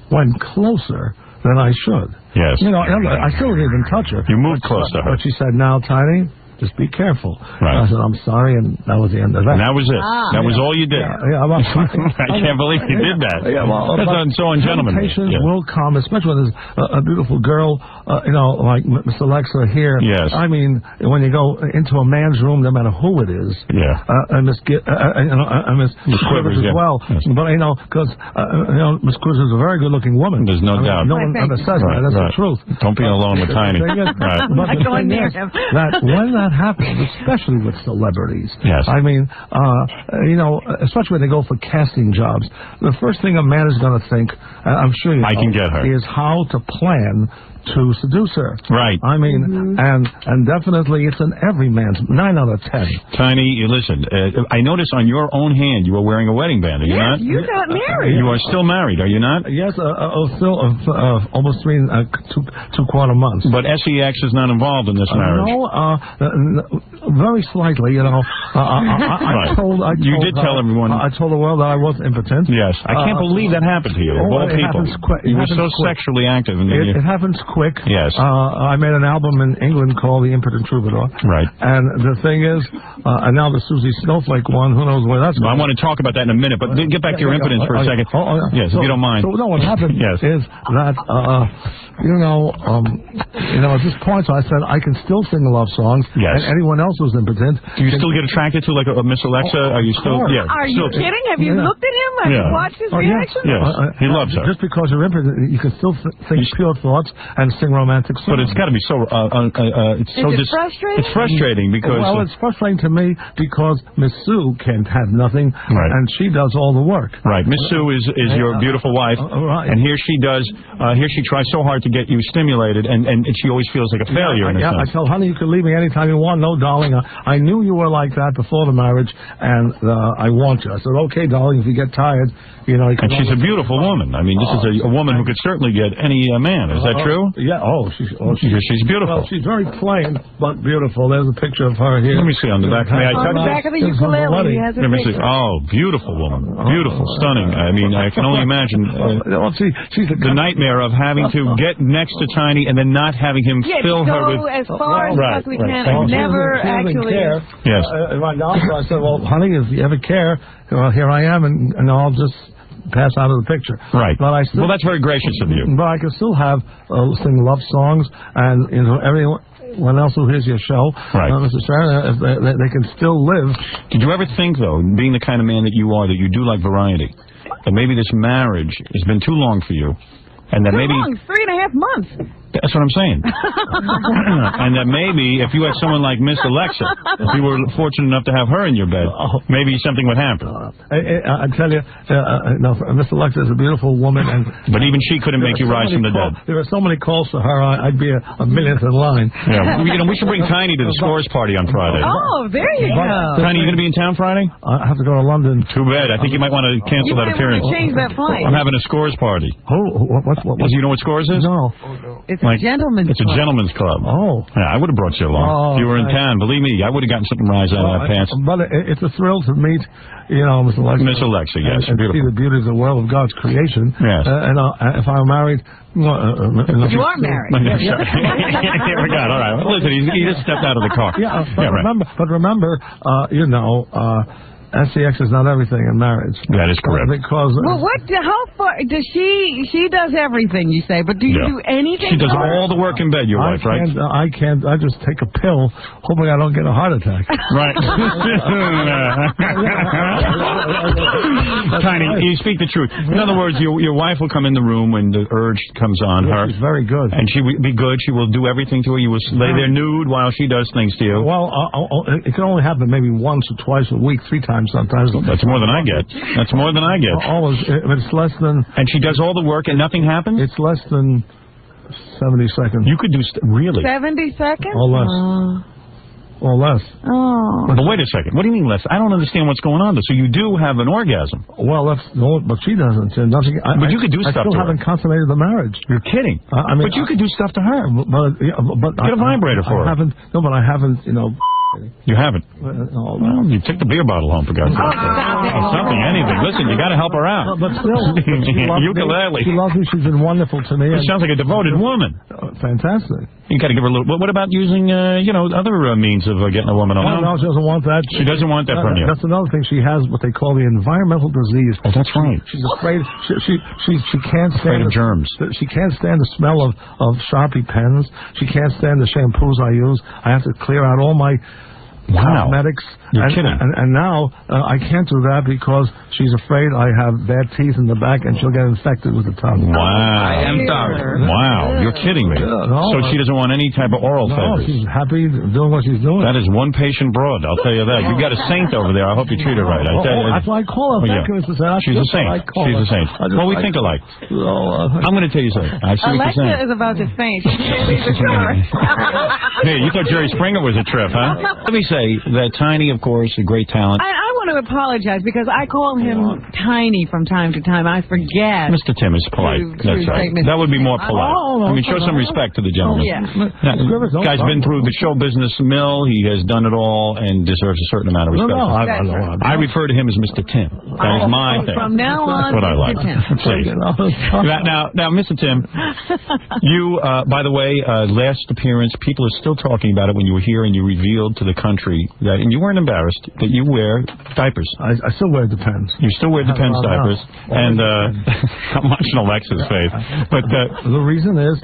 went closer than I should. Yes. I still didn't even touch her. You moved close to her. But she said, "Now, Tiny, just be careful." Right. I said, "I'm sorry," and that was the end of that. And that was it. That was all you did. I can't believe you did that. That's so ungentlemanly. Temptations will come, especially when there's a beautiful girl, like Miss Alexa here. Yes. I mean, when you go into a man's room, no matter who it is. Yeah. And Miss Quivers as well. Yes. But because Miss Quivers is a very good-looking woman. There's no doubt. No one ever says that. That's the truth. Don't be alone with Tiny. But the thing is that when that happens, especially with celebrities. Yes. I mean, especially when they go for casting jobs, the first thing a man is going to think, I'm sure you know, I can get her, is how to plan to seduce her. Right. I mean, and definitely it's in every man's 9 out of 10. Tiny, listen, I notice on your own hand you are wearing a wedding band, are you not? You got married. You are still married, are you not? Yes, still almost 2.25 months. But SEX is not involved in this marriage. No, very slightly, I told you did tell everyone. I told the world that I was impotent. Yes. I can't believe that happened to you, of all people. You were so sexually active. It happens quick. Yes. I made an album in England called The Impotent Troubadour. Right. And the thing is, and now the Susie Snowflake one, who knows where that's going. I want to talk about that in a minute, but get back to your impotence for a second. Yes, if you don't mind. So, what happened is that, at this point, so I said, I can still sing love songs. Yes. And anyone else who's impotent. Do you still get attracted to, like, a Miss Alexa? Are you still, Are you kidding? Have you looked at him? Have you watched his reaction? Yes. He loves her. Just because you're impotent, you can still think pure thoughts and sing romantic songs. But it's got to be so, it's frustrating? It's frustrating because... Well, it's frustrating to me because Miss Sue can't have nothing, and she does all the work. Right. Miss Sue is your beautiful wife, and here she tries so hard to get you stimulated, and she always feels like a failure in a sense. I tell honey, you can leave me anytime you want. No, darling, I knew you were like that before the marriage, and I want you. I said, okay, darling, if you get tired, you can... And she's a beautiful woman. I mean, this is a woman who could certainly get any man. Is that true? Yeah. She's beautiful. Well, she's very plain, but beautiful. There's a picture of her here. Let me see on the back. May I touch on the back of the ukulele, he has a Let me see. picture. Oh, beautiful woman. Beautiful, stunning. I mean, I can only imagine she's the nightmare of having to get next to Tiny and then not having him fill her with... as far as we can. I never actually... Yes. Right now, so I said, well, honey, if you ever care, here I am, and I'll just pass out of the picture. Right. But I still, well, that's very gracious of you. But I can still have sing love songs, and everyone else who hears your show, Mr. Stern, they can still live. Did you ever think, though, being the kind of man that you are, that you do like variety, that maybe this marriage has been too long for you, and that too maybe long, 3.5 months. That's what I'm saying. And that maybe if you had someone like Miss Alexa, if you were fortunate enough to have her in your bed, maybe something would happen. I tell you, Miss Alexa is a beautiful woman, but even she couldn't make you rise from the dead. There are so many calls for her, I'd be a millionth in line. Yeah, we should bring Tiny to the Scores party on Friday. Oh, there you go. Tiny, you going to be in town Friday? I have to go to London. Too bad. I think you might want to cancel that appearance. You might want to change that flight. I'm having a Scores party. What? You know what Scores is? No. It's It's a gentleman's club. Oh. Yeah, I would have brought you along. If you were in town, believe me, I would have gotten something rise out of that pants. But it's a thrill to meet, Miss Alexa. Miss Alexa, yes. And see the beauty of the world of God's creation. Yes. And if I'm married... you are married. Here we go. All right. Listen, he just stepped out of the car. Yeah, but remember, SEX is not everything in marriage. That is correct. Because how far does she does everything, you say, but do you do anything? She does all the work in bed, your wife, right? I can't. I just take a pill, hoping I don't get a heart attack. Right. Tiny, you speak the truth. In other words, your wife will come in the room when the urge comes on her. She's very good. And she will be good. She will do everything to her. You will lay there nude while she does things to you. Well, it can only happen maybe once or twice a week, 3 times sometimes. That's more than I get. That's more than I get. Always. It's less than... And she does all the work and nothing happens? It's less than 70 seconds. You could do... Really? 70 seconds? Or less. Or less. Oh. But wait a second. What do you mean less? I don't understand what's going on. So you do have an orgasm. Well, but she doesn't. But you could do stuff to her. I still haven't consummated the marriage. You're kidding. But you could do stuff to her. But get a vibrator for her. But I haven't, You haven't? Well, you took the beer bottle home, for God's sake. Something, anything. Listen, you got to help her out. But still, ukulele. She loves me. She's been wonderful to me. She sounds like a devoted woman. Fantastic. You got to give her a little... What about using, other means of getting a woman on? No, she doesn't want that. She doesn't want that from you. That's another thing. She has what they call the environmental disease. Oh, that's right. She's afraid. She can't stand of germs. She can't stand the smell of Sharpie pens. She can't stand the shampoos I use. I have to clear out all my cosmetics. You're kidding. And now I can't do that because she's afraid I have bad teeth in the back and she'll get infected with the tongue. Wow. I am sorry. Wow. You're kidding me. So she doesn't want any type of oral favors. She's happy doing what she's doing. That is one patient broad, I'll tell you that. You've got a saint over there. I hope you treat her right. That's why I call her. She's a saint. She's a saint. Well, we think alike. I'm going to tell you something. I see what you're saying. Alexa is about to faint. She can't leave the door. Hey, you thought Jerry Springer was a trip, huh? Let me say that Tiny, of course, a great talent. I want to apologize because I call him Tiny from time to time. I forget. Mr. Tim is polite. That's right. That would be more polite. Show some respect to the gentleman. Guy's been through the show business mill. He has done it all and deserves a certain amount of respect. I refer to him as Mr. Tim. That is my thing. From now on, what I like. Now, Mr. Tim, you, by the way, last appearance, people are still talking about it when you were here and you revealed to the country that, and you weren't embarrassed, that you wear diapers. I still wear Depends. You still wear Depends diapers. And I'm watching Alexa's face. But the reason is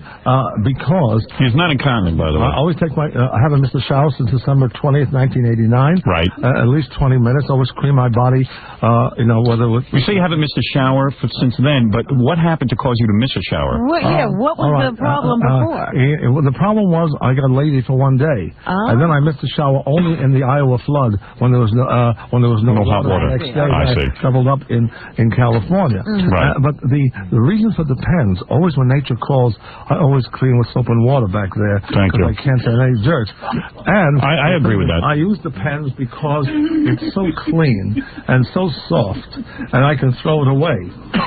because... He's not incontinent, by the way. I always take I haven't missed a shower since December 20th, 1989. Right. At least 20 minutes. I always clean my body, whether it was... You say you haven't missed a shower since then, but what happened to cause you to miss a shower? What was the problem before? The problem was I got lazy for one day. And then I missed a shower only in the Iowa flood when there was no hot water. The next day I traveled up in California. Right. But the reason for Depends, always when nature calls, I always clean with soap and water back there. Thank you. I can't have any dirt. And I agree with that. I use Depends because it's so clean and so soft, and I can throw it away.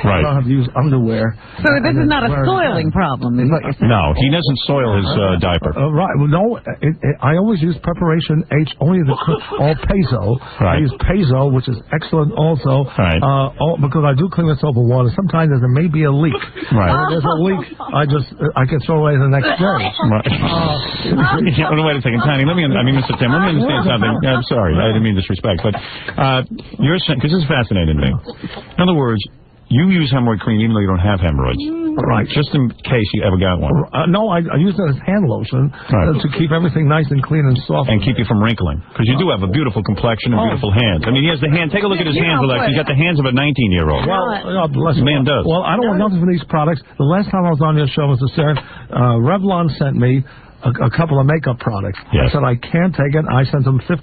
Right. I don't have to use underwear. So this is not a soiling problem, is what you're saying? No, he doesn't soil his diaper. Right. Well, no, I always use Preparation H, only all Pezzo. Right. I use Pezzo, which is excellent also. Right. Because I do clean with soap and water. Sometimes there may be a leak. Right. When there's a leak, I can throw away the next day. Right. Wait a second, Tiny. Mr. Tim, let me understand something. I'm sorry, I didn't mean disrespect, but you're saying, because this is fascinating to me. In other words, you use hemorrhoid cream even though you don't have hemorrhoids. Right. Just in case you ever got one. No, I use it as hand lotion to keep everything nice and clean and soft. And keep you from wrinkling. Because you do have a beautiful complexion and beautiful hands. I mean, he has the hand. Take a look at his hands, Alex. He's got the hands of a 19-year-old. Well, bless the man does. Well, I don't want nothing from these products. The last time I was on your show, Mr. Stern, Revlon sent me a couple of makeup products. Yes. I said, I can't take it. I sent them $50.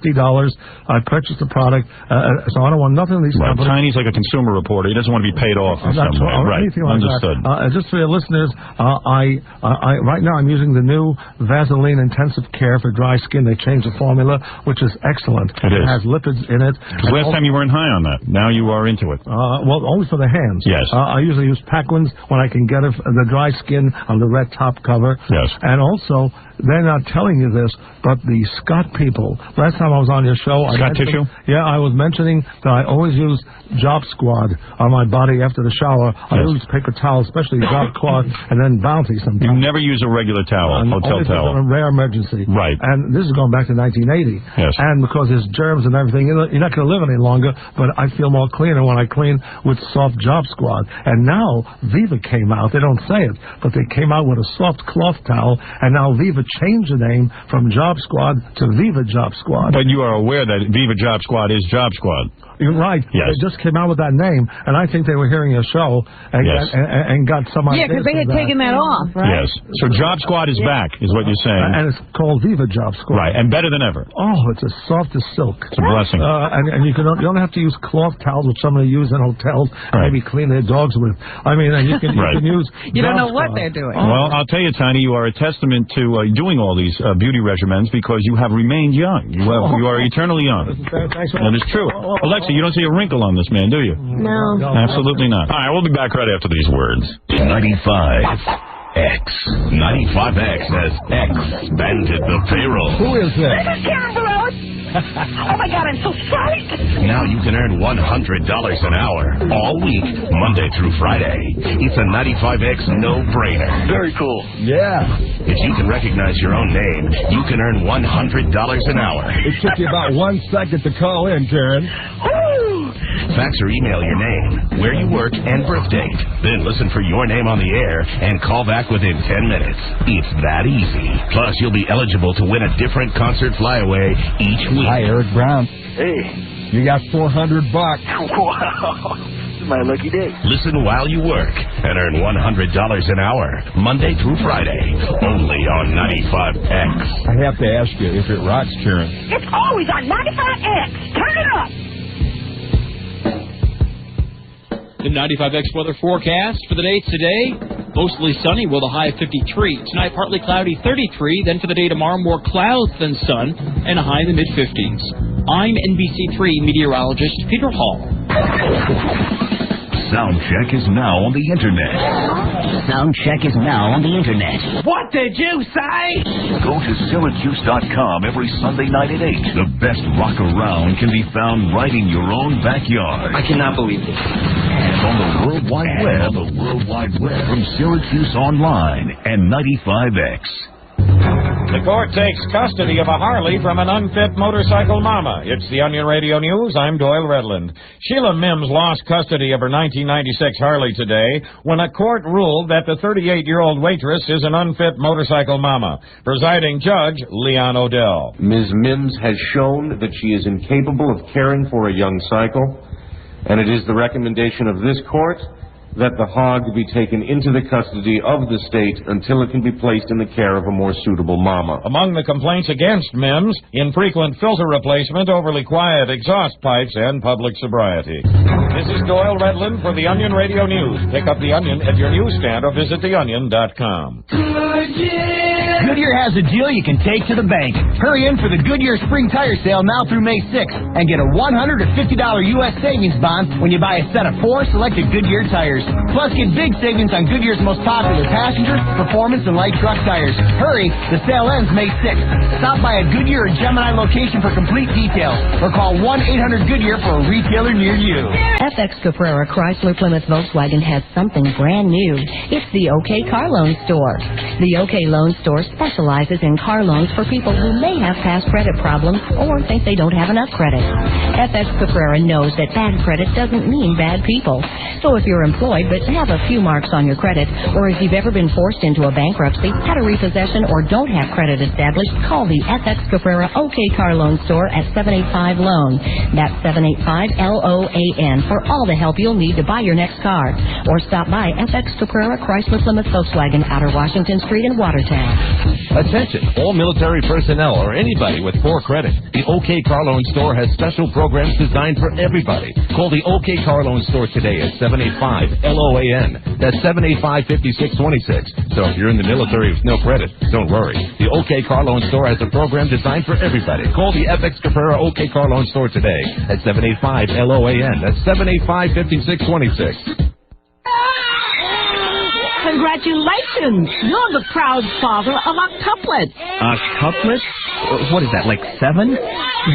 I purchased the product, so I don't want nothing of these companies. Tiny's like a consumer reporter. He doesn't want to be paid off in some way. Right. Understood. Just for your listeners, I right now I'm using the new Vaseline Intensive Care for dry skin. They changed the formula, which is excellent. It is. Has lipids in it. Because last time you weren't high on that. Now you are into it. Well, only for the hands. Yes. I usually use Paquins when I can get it, the dry skin on the red top cover. Yes. And also, they're not telling you this, but the Scott people, last time I was on your show... Scott tissue? Yeah, I was mentioning that I always use Job Squad on my body after the shower. I use paper towel, especially Job Squad, and then Bounty sometimes. You never use a regular towel, hotel towel. In a rare emergency. Right. And this is going back to 1980. Yes. And because there's germs and everything, you're not going to live any longer, but I feel more cleaner when I clean with soft Job Squad. And now Viva came out. They don't say it, but they came out with a soft cloth towel, and now Viva changed the name from Job Squad to Viva Job Squad. But you are aware that Viva Job Squad is Job Squad. You're right. Yes. They just came out with that name, and I think they were hearing your show and got some ideas. Yeah, because they had taken that off, right? Yes. So Job Squad is back, is what you're saying. And it's called Viva Job Squad. Right, and better than ever. Oh, it's as soft as silk. It's a blessing. And you don't have to use cloth towels, which some of them use in hotels, maybe clean their dogs with. I mean, and you can use. You don't know what they're doing. Well, I'll tell you, Tiny, you are a testament to doing all these beauty regimens because you have remained young. You are eternally young. That is true. Alexa, you don't see a wrinkle on this man, do you? No. Absolutely not. All right, we'll be back right after these words. 95X. 95X has expanded the payroll. Who is that? This is Karen Barros. Oh my God, I'm so sorry. Now you can earn $100 an hour all week, Monday through Friday. It's a 95X no-brainer. Very cool. Yeah. If you can recognize your own name, you can earn $100 an hour. It took you about 1 second to call in, Karen. Fax or email your name, where you work, and birth date. Then listen for your name on the air and call back within 10 minutes. It's that easy. Plus, you'll be eligible to win a different concert flyaway each week. Hi, Eric Brown. Hey. You got $400. Wow. This is my lucky day. Listen while you work and earn $100 an hour, Monday through Friday, only on 95X. I have to ask you if it rocks, Karen. It's always on 95X. Turn it up. The 95X weather forecast for the day today, mostly sunny with a high of 53. Tonight, partly cloudy, 33. Then for the day tomorrow, more clouds than sun and a high in the mid-50s. I'm NBC3 meteorologist Peter Hall. Sound check is now on the Internet. Sound check is now on the Internet. What did you say? Go to Syracuse.com every Sunday night at 8. The best rock around can be found right in your own backyard. I cannot believe this. And on the World Wide Web. From Syracuse Online and 95X. The court takes custody of a Harley from an unfit motorcycle mama. It's the Onion Radio News. I'm Doyle Redland. Sheila Mims lost custody of her 1996 Harley today when a court ruled that the 38-year-old waitress is an unfit motorcycle mama. Presiding Judge Leon Odell. Ms. Mims has shown that she is incapable of caring for a young cycle, and it is the recommendation of this court that the hog be taken into the custody of the state until it can be placed in the care of a more suitable mama. Among the complaints against Mims, infrequent filter replacement, overly quiet exhaust pipes, and public sobriety. This is Doyle Redland for the Onion Radio News. Pick up the Onion at your newsstand or visit theonion.com. Goodyear has a deal you can take to the bank. Hurry in for the Goodyear Spring Tire Sale now through May 6th and get a $150 U.S. savings bond when you buy a set of 4 selected Goodyear tires. Plus, get big savings on Goodyear's most popular passenger, performance, and light truck tires. Hurry, the sale ends May 6th. Stop by a Goodyear or Gemini location for complete details or call 1-800-GOODYEAR for a retailer near you. FX Caprera Chrysler Plymouth Volkswagen has something brand new. It's the OK Car Loan Store. The OK Loan Store specializes in car loans for people who may have past credit problems or think they don't have enough credit. FX Caprera knows that bad credit doesn't mean bad people. So if you're employed but have a few marks on your credit, or if you've ever been forced into a bankruptcy, had a repossession, or don't have credit established, call the FX Caprera OK Car Loan Store at 785-LOAN. That's 785-LOAN for all the help you'll need to buy your next car. Or stop by FX Caprera Chrysler Plymouth Volkswagen, Outer Washington Street in Watertown. Attention, all military personnel or anybody with poor credit. The OK Car Loan Store has special programs designed for everybody. Call the OK Car Loan Store today at 785-LOAN. That's 785-5626. So if you're in the military with no credit, don't worry. The OK Car Loan Store has a program designed for everybody. Call the FX Caprera OK Car Loan Store today at 785-LOAN. That's 785-5626. Congratulations! You're the proud father of octuplets. Octuplets? What is that, like 7?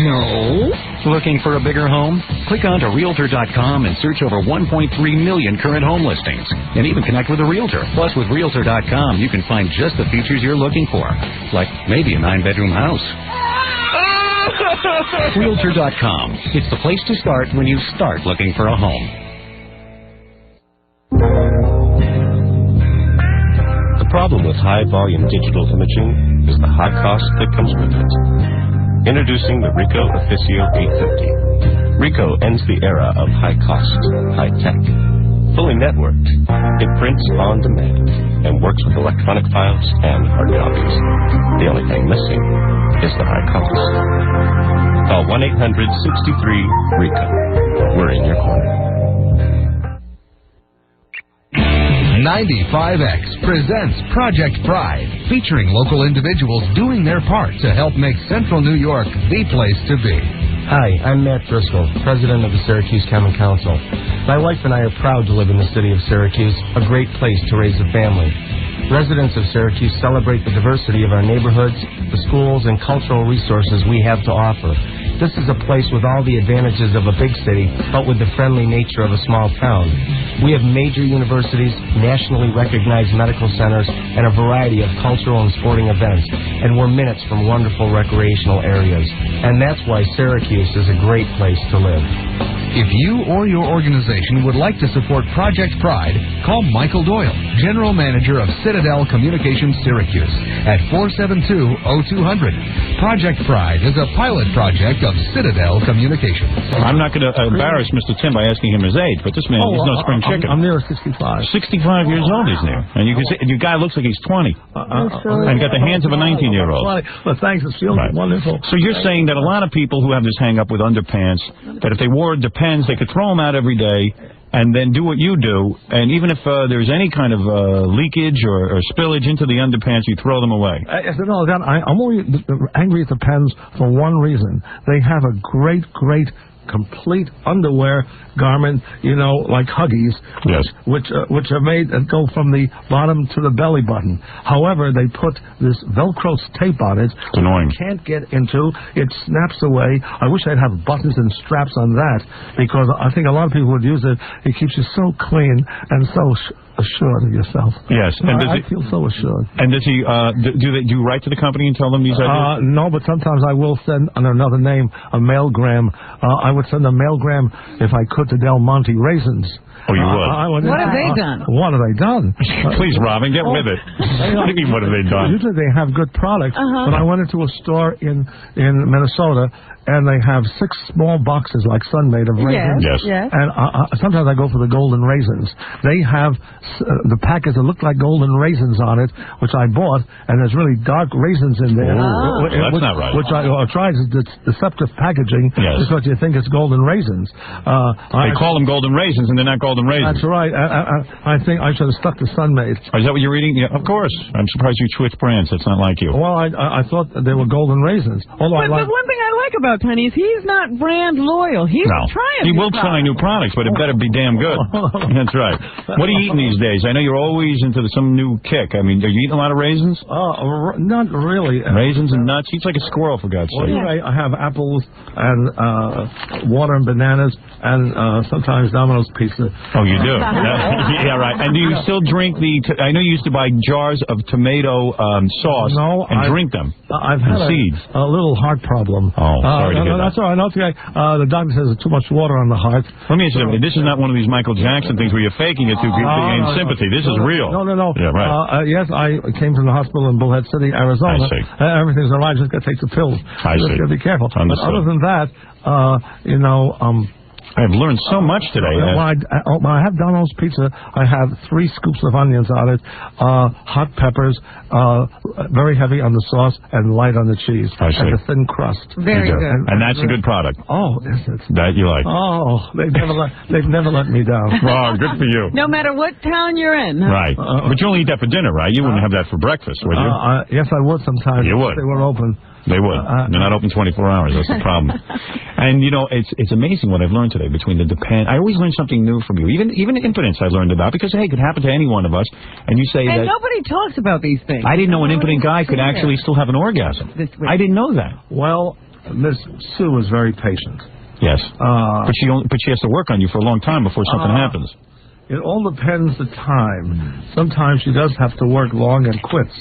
No. Looking for a bigger home? Click on to Realtor.com and search over 1.3 million current home listings. And even connect with a realtor. Plus, with Realtor.com, you can find just the features you're looking for. Like maybe a 9-bedroom house. Realtor.com. It's the place to start when you start looking for a home. The problem with high-volume digital imaging is the high cost that comes with it. Introducing the Ricoh Officio 850. Ricoh ends the era of high-cost, high-tech. Fully networked, it prints on demand and works with electronic files and hard copies. The only thing missing is the high cost. Call 1-800-63-RICOH. We're in your corner. 95X presents Project Pride, featuring local individuals doing their part to help make Central New York the place to be. Hi, I'm Matt Driscoll, president of the Syracuse Common Council. My wife and I are proud to live in the city of Syracuse, a great place to raise a family. Residents of Syracuse celebrate the diversity of our neighborhoods, the schools, and cultural resources we have to offer. This is a place with all the advantages of a big city, but with the friendly nature of a small town. We have major universities, nationally recognized medical centers, and a variety of cultural and sporting events, and we're minutes from wonderful recreational areas. And that's why Syracuse is a great place to live. If you or your organization would like to support Project Pride, call Michael Doyle, General Manager of Citadel Communications Syracuse, at 472-0200. Project Pride is a pilot project of Citadel Communications. I'm not going to embarrass Mr. Tim by asking him his age, but this man, he's no spring chicken. I'm near 65. 65 years old he's near. And you can see, your guy looks like he's 20. And got the hands of a 19-year-old. Well, thanks. It feels wonderful. So you're saying that a lot of people who have this hang-up with underpants, that if they wore Depends, they could throw them out every day and then do what you do, and even if there's any kind of leakage or spillage into the underpants, you throw them away. I'm only angry at the Pens for one reason. They have a great complete underwear garment, like Huggies, yes, which are made that go from the bottom to the belly button. However, they put this Velcro tape on it. It's annoying. You can't get into. It snaps away. I wish I'd have buttons and straps on that, because I think a lot of people would use it. It keeps you so clean and so assured of yourself. Yes, and I feel so assured. And does he do you write to the company and tell them these ideas? No, but sometimes I will send under another name a mailgram. I would send a mailgram if I could to Del Monte Raisins. Oh, you would? What have they done? What have they done? Please, Robin, get with it. What do you mean, what have they done? Usually they have good products. But I went into a store in Minnesota, and they have 6 small boxes like Sun-Made of raisins. Yes. And sometimes I go for the golden raisins. They have the packets that look like golden raisins on it, which I bought, and there's really dark raisins in there. That's not right. Which I tried. It's deceptive packaging because you think it's golden raisins. They call them golden raisins, and they're not golden raisins. That's right. I think I should have stuck to Sun-Made. Is that what you're eating? Yeah, of course. I'm surprised you switched brands. That's not like you. Well, I thought they were golden raisins. Although but one thing I like about Tony is he's not brand loyal. He will try He will try new products, but it better be damn good. That's right. What are you eating these days? I know you're always into some new kick. I mean, are you eating a lot of raisins? Not really. Raisins and nuts? Eats like a squirrel, for God's sake. I have apples and water and bananas and sometimes Domino's pizza. Oh, you do? Yeah, right. And do you still drink I know you used to buy jars of tomato sauce and drink them. I've had seeds. A little heart problem. Oh, sorry to hear that. That's all right. The doctor says there's too much water on the heart. Let me ask you something. This is not one of these Michael Jackson things where you're faking it to gain sympathy. This is real. No. Yeah, right. Yes, I came from the hospital in Bullhead City, Arizona. I see. Everything's all right. Just got to take the pills. I see. Just got to be careful. Understood. But other than that, I've learned so much today. When I have Domino's pizza, I have 3 scoops of onions on it, hot peppers, very heavy on the sauce, and light on the cheese. I see. And a thin crust. Very good. And that's a good product. Oh, is it? That you like. Oh, they've never let me down. Oh, good for you. No matter what town you're in. Right. But you only eat that for dinner, right? You wouldn't have that for breakfast, would you? Yes, I would sometimes. You would. If they were open. They would. They're not open 24 hours. That's the problem. And, you know, it's amazing what I've learned today between the depend. I always learn something new from you. Even impotence I learned about because, hey, it could happen to any one of us. And you say and that... nobody talks about these things. I didn't know an impotent guy could actually still have an orgasm. I didn't know that. Well, Miss Sue is very patient. Yes. But she has to work on you for a long time before something happens. It all depends the time. Sometimes she does have to work long and quits.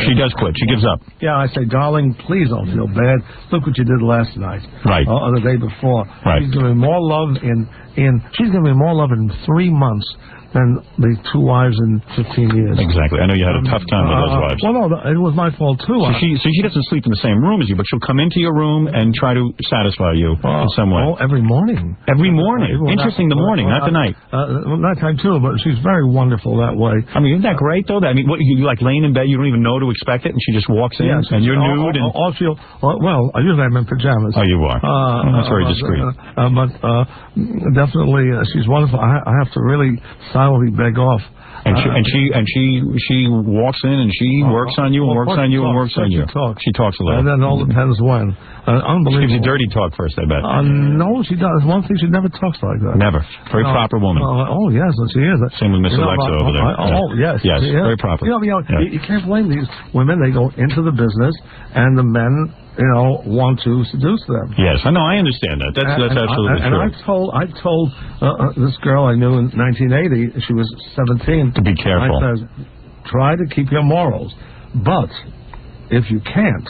She does quit. She gives up. Yeah, I say, darling, please don't feel bad. Look what you did last night. Right. Or the day before. Right. She's giving me more love she's giving me more love in 3 months than the 2 wives in 15 years. Exactly. I know you had a tough time with those wives. Well, no, it was my fault, too. So she doesn't sleep in the same room as you, but she'll come into your room and try to satisfy you in some way. Oh, every morning. Every morning. Interesting, the morning, not the night. Nighttime, too, but she's very wonderful that way. I mean, isn't that great, though? I mean, what, you like laying in bed, you don't even know to expect it, and she just walks in, and you're nude? Usually I'm in pajamas. Oh, you are. That's very discreet. But definitely, she's wonderful. I have to really silently beg off. And she walks in and she works on you and works on you and works on you. She talks a little. And then it all depends when. Unbelievable. She gives you dirty talk first, I bet. No, she does. One thing, she never talks like that. Never. Very proper woman. Oh, yes, she is. Same with Miss Alexa over there. Yes. Yes, very proper. You can't blame these women. They go into the business, and the men, want to seduce them. Yes, I know. I understand that. That's absolutely true. And I told this girl I knew in 1980, she was 17. To be careful. I said, try to keep your morals, but if you can't,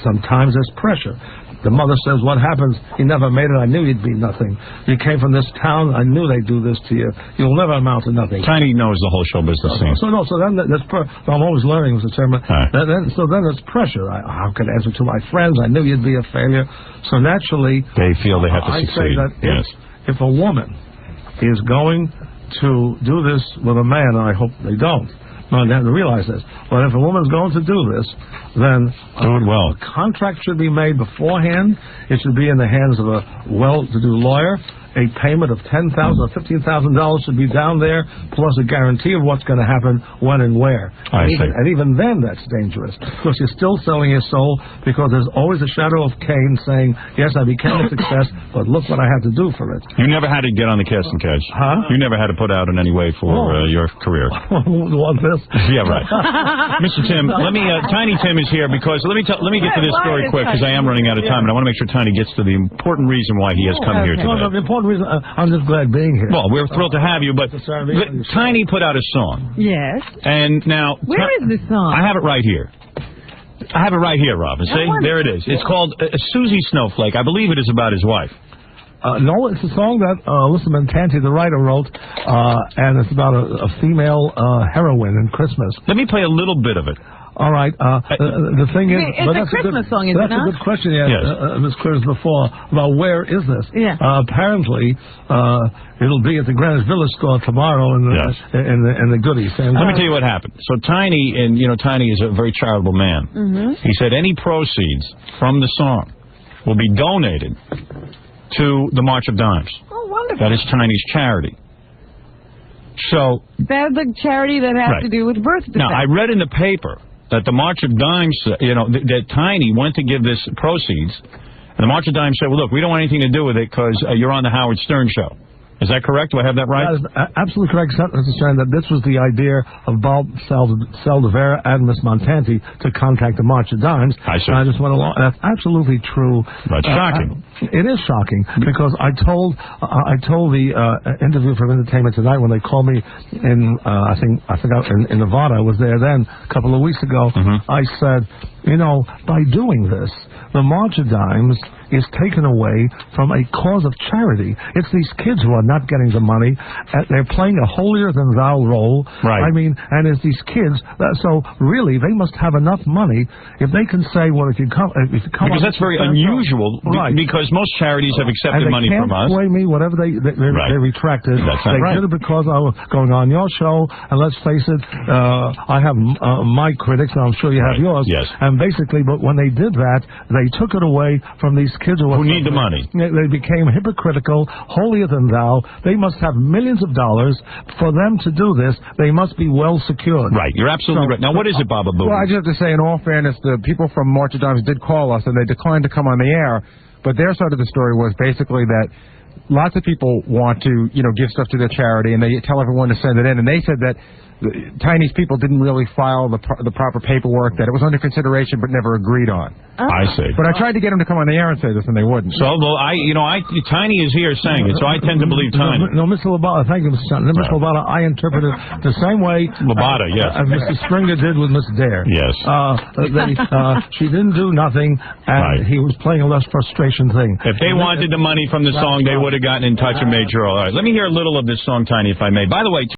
sometimes there's pressure. The mother says, what happens? He never made it. I knew he'd be nothing. You came from this town. I knew they'd do this to you. You'll never amount to nothing. Tiny knows the whole show business scene. So then there's I'm always learning, Mr. Chairman. So then there's pressure. How could I answer to my friends? I knew you'd be a failure. So naturally, they feel they have to succeed. I say that if a woman is going to do this with a man, and I hope they don't, no, they have to realize this. But if a woman's going to do this, then a contract should be made beforehand. It should be in the hands of a well-to-do lawyer. A payment of $10,000 or $15,000 should be down there, plus a guarantee of what's going to happen, when and where. And even then, that's dangerous, because you're still selling your soul, because there's always a shadow of Cain saying, yes, I became a success, but look what I had to do for it. You never had to get on the casting couch. Huh? You never had to put out in any way for your career. Want this? Yeah, right. Mr. Tim, Tiny Tim is here because let me get to this story quick, because I am running out of time, and I want to make sure Tiny gets to the important reason why he has come here today. The important reason, I'm just glad being here. Well, we're thrilled to have you, but Tiny put out a song. Yes. And now... Where is this song? I have it right here. I have it right here, Robin. See? There it is. It's called Susie Snowflake. I believe it is about his wife. No, it's a song that Alyssa Montanti, the writer, wrote, and it's about a female heroine in Christmas. Let me play a little bit of it. All right. The thing is... It's a Christmas song, is it not? That's a good question, yes. Ms. Quivers, before, about where is this? Yeah. Apparently, it'll be at the Greenwich Village store tomorrow in the goodies. Let me tell you what happened. So Tiny is a very charitable man. Mm-hmm. He said any proceeds from the song will be donated to the March of Dimes. Oh, wonderful. That is Tiny's charity. So... That's the charity that has to do with birth defects. Now, I read in the paper that the March of Dimes, that Tiny went to give this proceeds, and the March of Dimes said, well, look, we don't want anything to do with it because you're on the Howard Stern show. Is that correct? Do I have that right? That is absolutely correct, Mr. Stern, that this was the idea of Bob Saldivera and Miss Montanti to contact the March of Dimes. I see. And I just went along. That's absolutely true. That's shocking. It is shocking, because I told the interview from Entertainment Tonight when they called me in, I think in Nevada. I was there then a couple of weeks ago. Mm-hmm. I said, by doing this, the March of Dimes is taken away from a cause of charity. It's these kids who are not getting the money. They're playing a holier-than-thou role. Right. I mean, and it's these kids. So really, they must have enough money if they can say, well, if you come because that's very unusual. Right. Because most charities have accepted money from us. And they can't sway me, whatever they retracted. That's not right. They did it because I was going on your show, and let's face it, I have my critics, and I'm sure you have yours. Yes. And basically, but when they did that, they took it away from these kids who need the money. They became hypocritical, holier than thou. They must have millions of dollars. For them to do this, they must be well secured. Right. You're absolutely right. Now, what is it, Baba Boo? Well, I just have to say, in all fairness, the people from March of Dimes did call us, and they declined to come on the air. But their side of the story was basically that lots of people want to, give stuff to their charity, and they tell everyone to send it in. And they said that Tiny's people didn't really file the proper paperwork, that it was under consideration but never agreed on. I see. But I tried to get them to come on the air and say this, and they wouldn't. So, well, Tiny is here saying it, so I tend to believe Tiny. No, Mr. Labata, thank you, Mr. Johnson. Mr. Labata, I interpreted the same way Labata, yes. Mr. Springer did with Miss Dare. Yes. She didn't do nothing, and he was playing a less frustration thing. If they wanted the money from the song, they would have gotten in touch and made sure. All right. Let me hear a little of this song, Tiny, if I may. By the way,